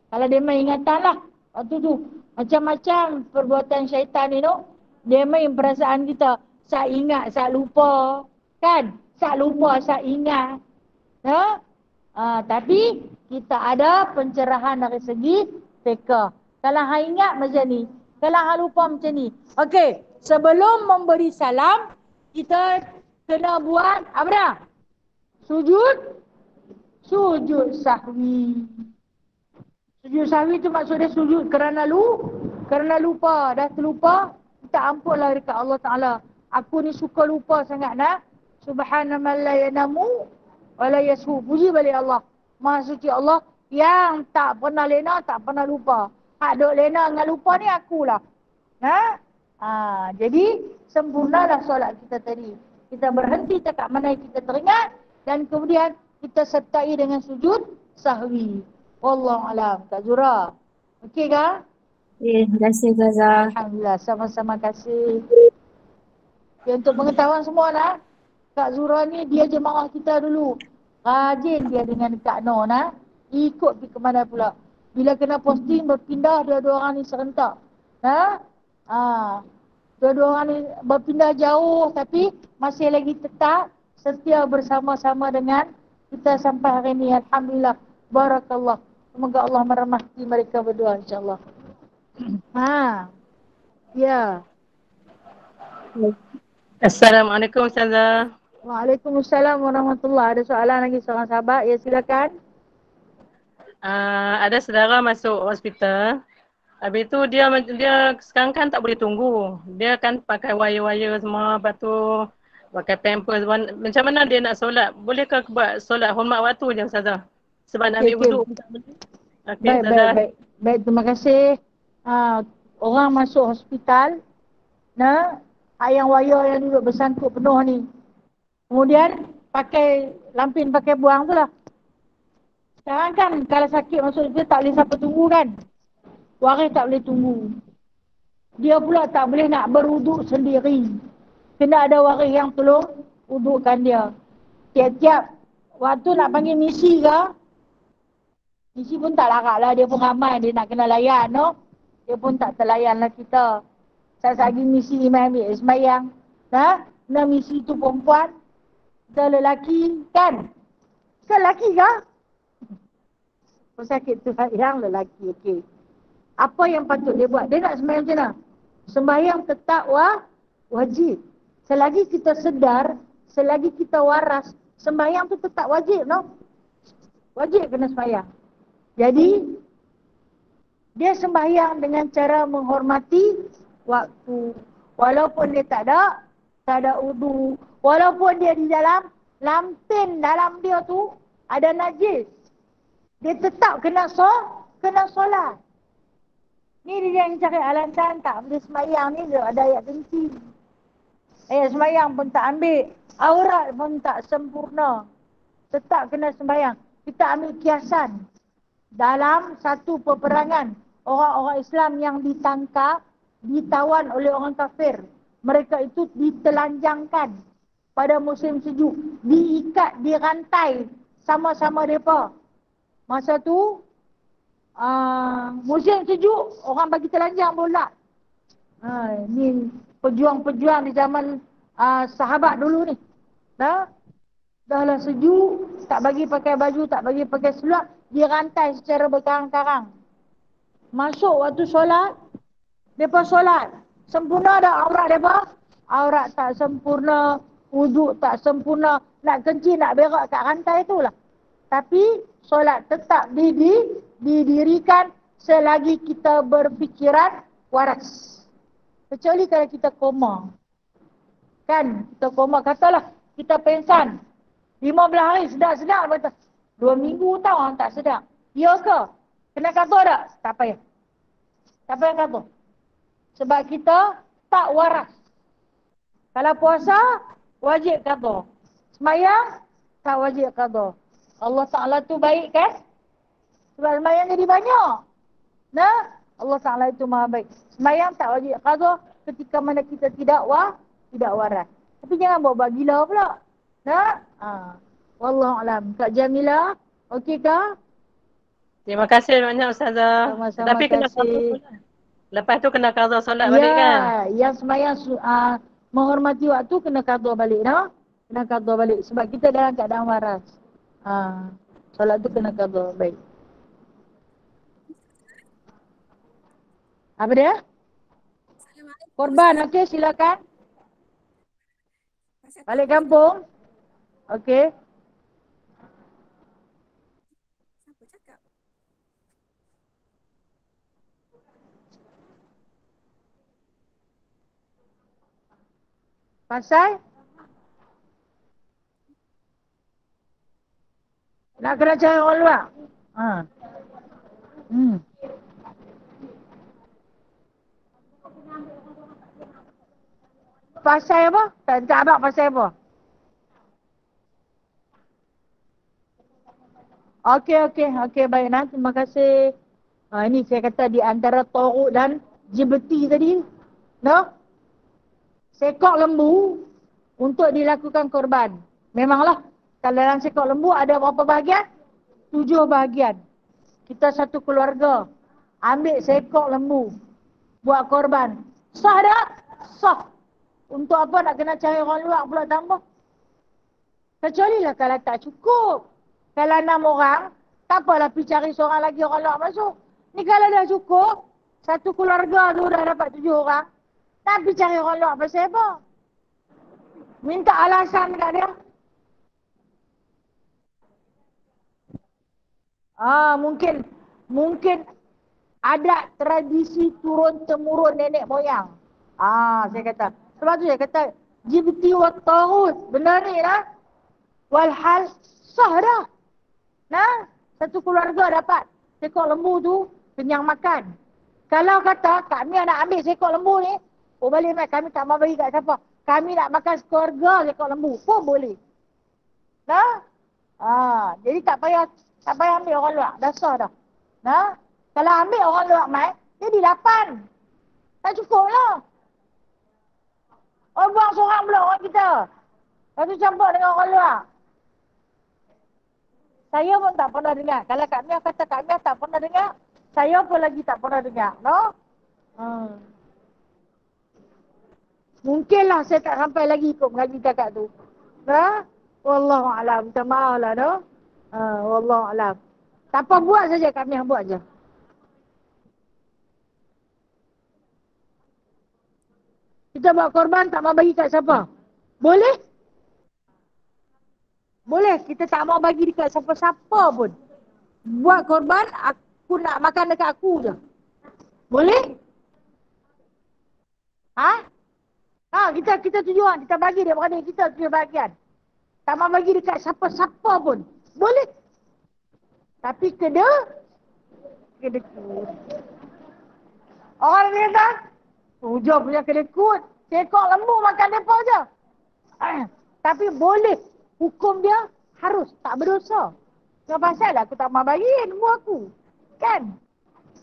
Kalau dia main ingatan lah. Waktu tu macam-macam perbuatan syaitan ni tu. Dia main perasaan kita. Saya ingat, saya lupa. Kan? Saya lupa, saya ingat. Tapi kita ada pencerahan dari segi fiqh. Kalau hang ingat macam ni. Kalau hang lupa macam ni. Okey. Sebelum memberi salam, kita kena buat apa dah? Sujud sahwi. Sujud sahwi tu maksudnya sujud kerana lupa. Dah terlupa, kita ampunlah dekat Allah Ta'ala. Aku ni suka lupa sangat nak. Subhanaman la yanamu wa la yashu. Puji balik Allah. Maha suci Allah yang tak pernah lena, tak pernah lupa. Hak duk lena dengan lupa ni akulah. Jadi sempurnalah solat kita tadi. Kita berhenti dekat mana kita teringat dan kemudian kita sertai dengan sujud sahwi. Wallahu alam. Kak Zura. Okey ke? Terima kasih Gaza. Alhamdulillah, sama-sama kasih. Okay, untuk pengetahuan semua lah, Kak Zura ni dia jemaah kita dulu. Rajin dia dengan Kak Noh nah. Ikut pergi ke mana pula. Bila kena posting berpindah dua-dua orang ni serentak. Dua-dua orang ni berpindah jauh tapi masih lagi tetap setia bersama-sama dengan kita sampai hari ni. Alhamdulillah. Barakallah. Semoga Allah merahmati mereka berdua insyaAllah. Ya. Assalamualaikum Ustazah. Waalaikumsalam warahmatullahi. Ada soalan lagi seorang sahabat? Ya silakan. Ada saudara masuk hospital. Habis tu dia sekarang kan tak boleh tunggu. Dia kan pakai wire-wire semua. Lepas tu pakai pampers. Macam mana dia nak solat? Bolehkah buat solat hormat waktu je Ustazah? Sebab nak ambil wuduk. Okay, baik, terima kasih. Orang masuk hospital. Yang wire yang duduk bersangkut penuh ni. Kemudian pakai lampin, pakai buang tu lah. Sekarang kan kalau sakit masuk hospital tak boleh siapa tunggu kan. Waris tak boleh tunggu. Dia pula tak boleh nak berwuduk sendiri. Kena ada waris yang tolong wudukkan dia. Tiap-tiap waktu nak panggil misi ke, misi pun tak larat lah. Dia pun ramai dia nak kena layan no. Dia pun tak terlayan lah kita. Sagi misi imam ambil semayang. Nah misi tu perempuan. Kita lelaki kan. Kita lelaki ke? Pesakit tu yang lelaki. Okey. Apa yang patut dia buat? Dia nak sembahyang macam mana? Sembahyang tetap wajib. Selagi kita sedar, selagi kita waras, sembahyang tu tetap wajib, no? Wajib kena sembahyang. Jadi, dia sembahyang dengan cara menghormati waktu. Walaupun dia tak ada wudu. Walaupun dia di dalam lampin dalam dia tu ada najis. Dia tetap kena solat. Ni dia yang cari alasan tak boleh sembahyang ni, dia ada ayat genci. Sembahyang pun tak ambil. Aurat pun tak sempurna. Tetap kena sembahyang. Kita ambil kiasan. Dalam satu peperangan, orang-orang Islam yang ditangkap, ditawan oleh orang kafir. Mereka itu ditelanjangkan pada musim sejuk. Diikat, dirantai sama-sama mereka. Masa tu, musim sejuk, orang bagi telanjang pula. Ni pejuang-pejuang di zaman sahabat dulu ni. Dah lah sejuk, tak bagi pakai baju, tak bagi pakai seluar, dirantai secara berkarang-karang. Masuk waktu solat, mereka solat. Sempurna dah aurat mereka? Aurat tak sempurna, wuduk tak sempurna, nak kencing, nak berak kat rantai tu lah. Tapi solat tetap didirikan selagi kita berfikiran waras. Kecuali kalau kita koma. Kan, kita koma, katalah kita pensan. 15 hari sedap-sedap betul. 2 minggu tau orang tak sedap. Ya ke? Kena kata tak? Tak payah. Tak payah kata. Sebab kita tak waras. Kalau puasa, wajib kata. Semayang, tak wajib kata. Allah Ta'ala tu baik kan? Sebab semayang jadi banyak. Nah, Allah Ta'ala itu maha baik. Semayang tak wajib qadha ketika mana kita tidak waras. Tapi jangan bawa gila pula. Nah, wallahualam. Kak Jamila, okey kah? Terima kasih banyak Ustazah. Sama-sama Tapi kena qadha kasih. solat. Lepas tu kena qadha solat balik kan? Ya, yang semayang menghormati waktu kena qadha balik, no? Kena qadha balik sebab kita dalam keadaan waras. Solat tu kena qadha baik. Apa dia? Korban, okey silakan. Balik kampung. Okey. Siapa cakap? Pasal? Nak kena cari orang luar. Pasal apa? Tak abang pasal apa? Okey, baik nah. Terima kasih. Ini saya kata di antara Tauruk dan Jibti tadi. No? Sekok lembu untuk dilakukan korban. Memanglah, kalau dalam sekok lembu ada berapa bahagian? 7 bahagian. Kita satu keluarga ambil sekok lembu buat korban. Sah tak? Sah. Untuk apa nak kena cari orang luar pula tambah? Kecuali lah kalau tak cukup. Kalau 6 orang, tak apalah pergi cari seorang lagi orang luar masuk. Ni kalau dah cukup, satu keluarga tu dah dapat 7 orang, tak pergi cari orang luar pasal apa? Minta alasan kat dia. Mungkin ada tradisi turun-temurun nenek moyang. Saya kata. Sebab tu saya kata, jibti wa taghut. Benar ni lah. Walhal sah dah. Nah, satu keluarga dapat sekor lembu tu, kenyang makan. Kalau kata, kami nak ambil sekor lembu ni, boleh mat, kami tak mau bagi kat siapa. Kami nak makan sekeluarga sekor lembu, pun boleh. Nah, jadi tak payah ambil orang luar, dah sah dah. Nah, kalau ambil orang luar mai, jadi 8. Tak cukup lah. Buang seorang pula orang kita. Lepas tu campur dengan orang luar. Saya pun tak pernah dengar. Kalau Kak Mia kata Kak Mia tak pernah dengar, saya pun lagi tak pernah dengar. No? Mungkinlah saya tak sampai lagi ikut mengaji kakak tu. Wallahualam. Minta maaf lah, no? Wallahualam. Tak apa, buat saja Kak Mia, buat je. Kita buat korban tak mau bagi kat siapa? Boleh? Boleh, kita tak mau bagi dekat siapa-siapa pun. Buat korban, aku nak makan dekat aku je. Boleh? Kita tujuan, kita bagi dia beradik kita 7 bahagian. Tak mau bagi dekat siapa-siapa pun. Boleh. Tapi kedekut. Orang dia kata, hujung punya kedekut. Seekor lembu makan mereka je. Tapi boleh. Hukum dia harus. Tak berdosa. Kenapa pasal aku tak mau bagi lembu aku. Kan?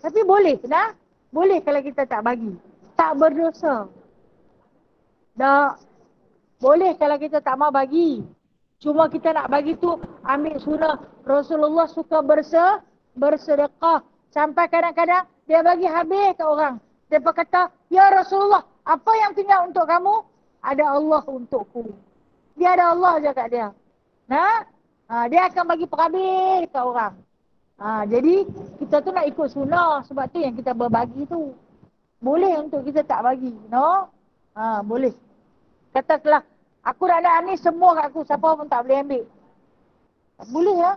Tapi boleh. Nah? Boleh kalau kita tak bagi. Tak berdosa. Tak. Boleh kalau kita tak mau bagi. Cuma kita nak bagi tu ambil sunnah. Rasulullah suka bersedekah. Sampai kadang-kadang dia bagi habis ke orang. Dia berkata, ya Rasulullah, apa yang tinggal untuk kamu? Ada Allah untukku. Dia ada Allah je kat dia. Nah, dia akan bagi perhabis ke orang. Jadi kita tu nak ikut sunnah. Sebab tu yang kita berbagi tu. Boleh untuk kita tak bagi. No? Boleh. Katakanlah, aku nak ada ni semua kat aku. Siapa pun tak boleh ambil. Tak boleh ya?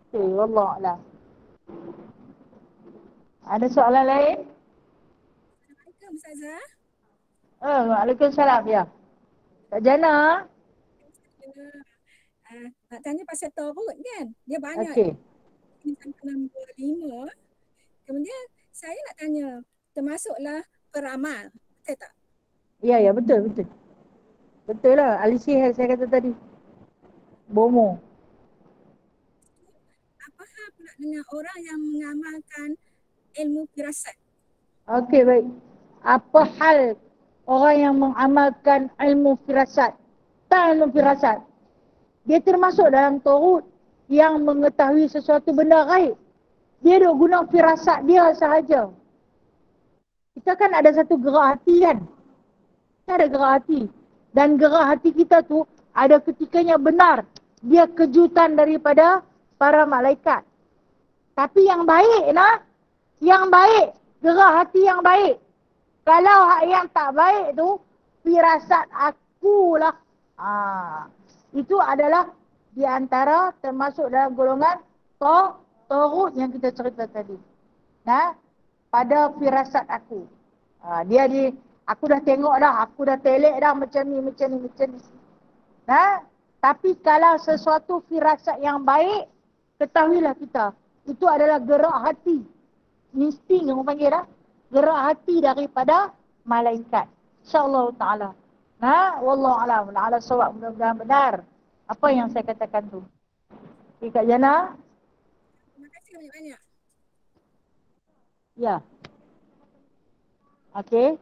Okay, Wallahualam. Ada soalan lain? Assalamualaikum Ustazah. Waalaikumsalam ya. Kak Jana. Nak tanya pasal Taurut kan? Dia banyak. Okey. 625. Kemudian saya nak tanya, termasuklah peramal. Betul tak? Ya, betul. Betul lah. Alisih saya kata tadi. Bomo. Apa hal pula dengan orang yang mengamalkan ilmu firasat? Okey, baik. Apa hal orang yang mengamalkan ilmu firasat? Tak ilmu firasat. Dia termasuk dalam Taurut yang mengetahui sesuatu benda gaib. Dia duk guna firasat dia sahaja. Kita kan ada satu gerak hati kan? Kita ada gerak hati. Dan gerak hati kita tu ada ketikanya benar. Dia kejutan daripada para malaikat. Tapi yang baik nah, yang baik, gerak hati yang baik. Kalau yang tak baik tu, firasat akulah. Itu adalah di antara termasuk dalam golongan Taurut yang kita cerita tadi. Nah, pada firasat aku. Aku dah tengok dah, aku dah telek dah macam ni. Nah, tapi kalau sesuatu firasat yang baik, ketahuilah kita. Itu adalah gerak hati. Insting yang orang panggil dah. Gerak hati daripada malaikat. InsyaAllah ta'ala. Nah, Wallahualam. Ala sawab, mudah-mudahan benar. Apa yang saya katakan tu. Okay, Kak Jana. Terima kasih banyak-banyak. Ya. Okey.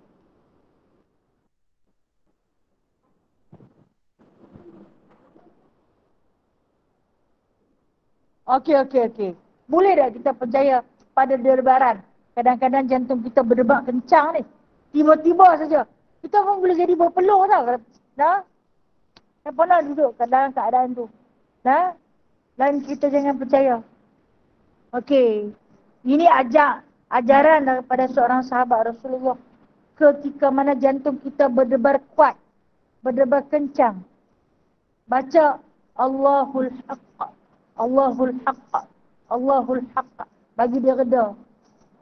Okey. Boleh tak kita percaya pada derbaran? Kadang-kadang jantung kita berdebar kencang ni. Tiba-tiba saja. Kita pun boleh jadi berpeluh tau. Nah? Saya pernah duduk dalam keadaan tu. Nah? Dan kita jangan percaya. Okey. Ini ajaran daripada seorang sahabat Rasulullah. Ketika mana jantung kita berdebar kuat. Berdebar kencang. Baca Allahul Haqqa. Allahul Haqqa. Allahul Haqqa. Bagi dia reda.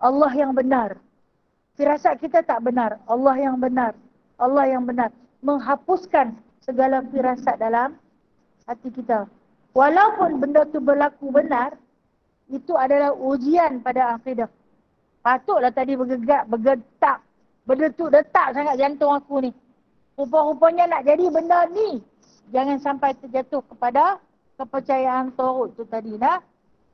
Allah yang benar. Firasat kita tak benar. Allah yang benar. Allah yang benar. Menghapuskan segala firasat dalam hati kita. Walaupun benda tu berlaku benar, itu adalah ujian pada akidah. Patutlah tadi bergetak, berdetuk-detak sangat jantung aku ni. Rupa-rupanya nak jadi benda ni. Jangan sampai terjatuh kepada kepercayaan Taurut tu tadi. Nah?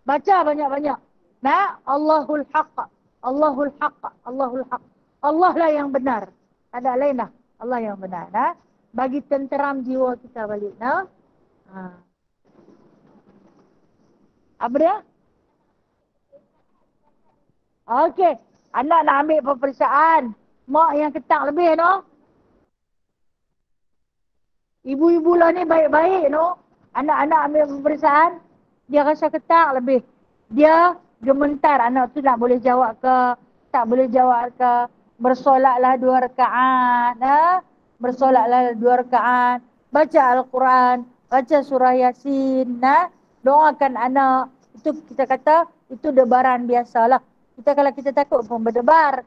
Baca banyak-banyak. Nah, Allahul Haqq. Allahul Haqq. Allahul Haqq. Allah lah yang benar. Ada lain lah. Allah yang benar. Nah? Bagi tenteram jiwa kita balik. Nah? Apa dia? Okey. Anak nak ambil peperiksaan. Mak yang ketak lebih, no? Ibu-ibu lah ni baik-baik, no? Anak-anak ambil peperiksaan. Dia rasa ketak lebih. Dia gementar. Anak tu nak boleh jawab ke? Tak boleh jawab ke? Bersolatlah 2 rakaat. Bersolatlah 2 rakaat. Baca Al-Quran. Baca surah Yasin. Doakan anak. Itu kita kata, itu debaran biasalah. Kalau kita takut pun berdebar.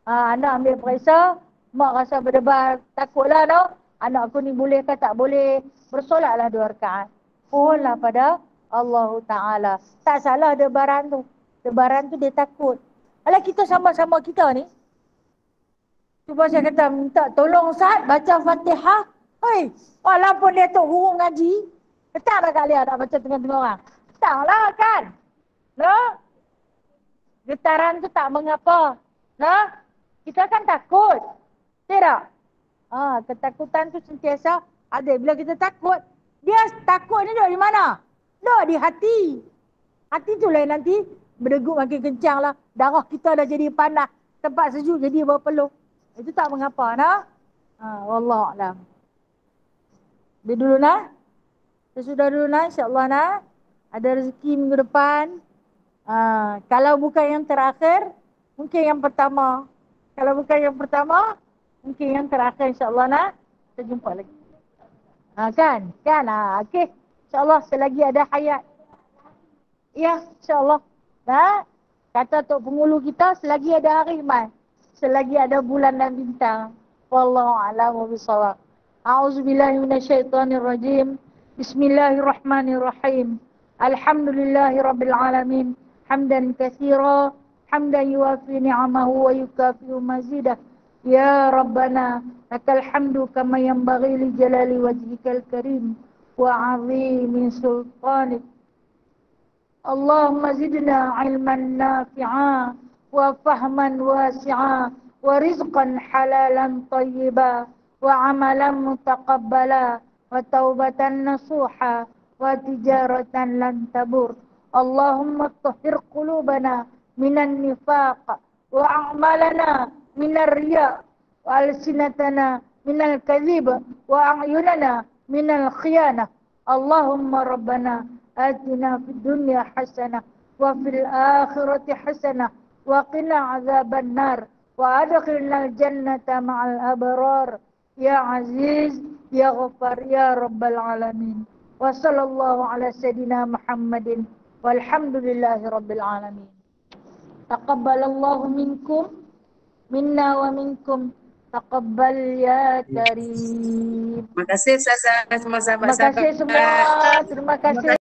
Anak ambil periksa. Mak rasa berdebar. Takutlah, no? Anak aku ni boleh ke tak boleh. Bersolatlah 2 rakaat. Pohonlah pada Allah Ta'ala. Tak salah debaran tu. Debaran tu dia takut. Alah kita sama-sama kita ni. Cuba saya kata, minta tolong Ustaz, baca Fatihah. Hei, walaupun dia tu hurung ngaji, ketang dah kali nak baca tengah-tengah orang. Ketang lah kan. No? Getaran tu tak mengapa. No? Kita kan takut. Tidak? Ketakutan tu sentiasa ada. Bila kita takut, dia takut ni duduk di mana? Duduk di hati. Hati tu lah nanti berdegup makin kencang lah. Darah kita dah jadi panas. Tempat sejuk jadi berpeluh. Itu tak mengapa, nah. Wallahualam. Dia dulu nah. Sesudah dulu nah, insya-Allah nah. Ada rezeki minggu depan. Kalau bukan yang terakhir, mungkin yang pertama. Kalau bukan yang pertama, mungkin yang terakhir insya-Allah nah. Kita jumpa lagi. Kan? Okey. Insya-Allah selagi ada hayat. Ya, insya-Allah. Nah, kata Tok Pengulu kita, selagi ada hari mai. Selagi ada bulan dan bintang. Wallahu a'lam bishawab. A'udzubillahi minasyaitonirrajim. Bismillahirrahmanirrahim. Alhamdulillahirabbil alamin. Hamdan katsira, hamdan yuwafi ni'amahu wa yukafi'u mazidah. Ya Rabbana, lakal hamdu kama yanbaghi li jalali wajhikal karim wa 'azimi sultanik. Allahumma zidna ilman nafi'a wa fahman wasi'a wa rizqan halalan tayyiba wa amalan mutaqabbala wa taubatan nasuha wa tijaratan lan tabur. Allahumma tahhir qulubana minan nifaq wa a'malana minar riya wa alsinatana minal kadhib wa a'yunana minal khiyanah. Allahumma rabbana atina fid dunya hasanah wa fil akhirati hasanah wa qina azaban nar wa adkhilnal jannata ma'al abrar ya aziz ya ghafar ya rabbal alamin. Wa sallallahu ala sayidina Muhammadin walhamdulillahi rabbil alamin. Taqabbalallahu minkum minna wa minkum. Taqabbal ya karim. Terima kasih Ustazah, semua sahabat-sahabat. Terima kasih semua. Terima kasih.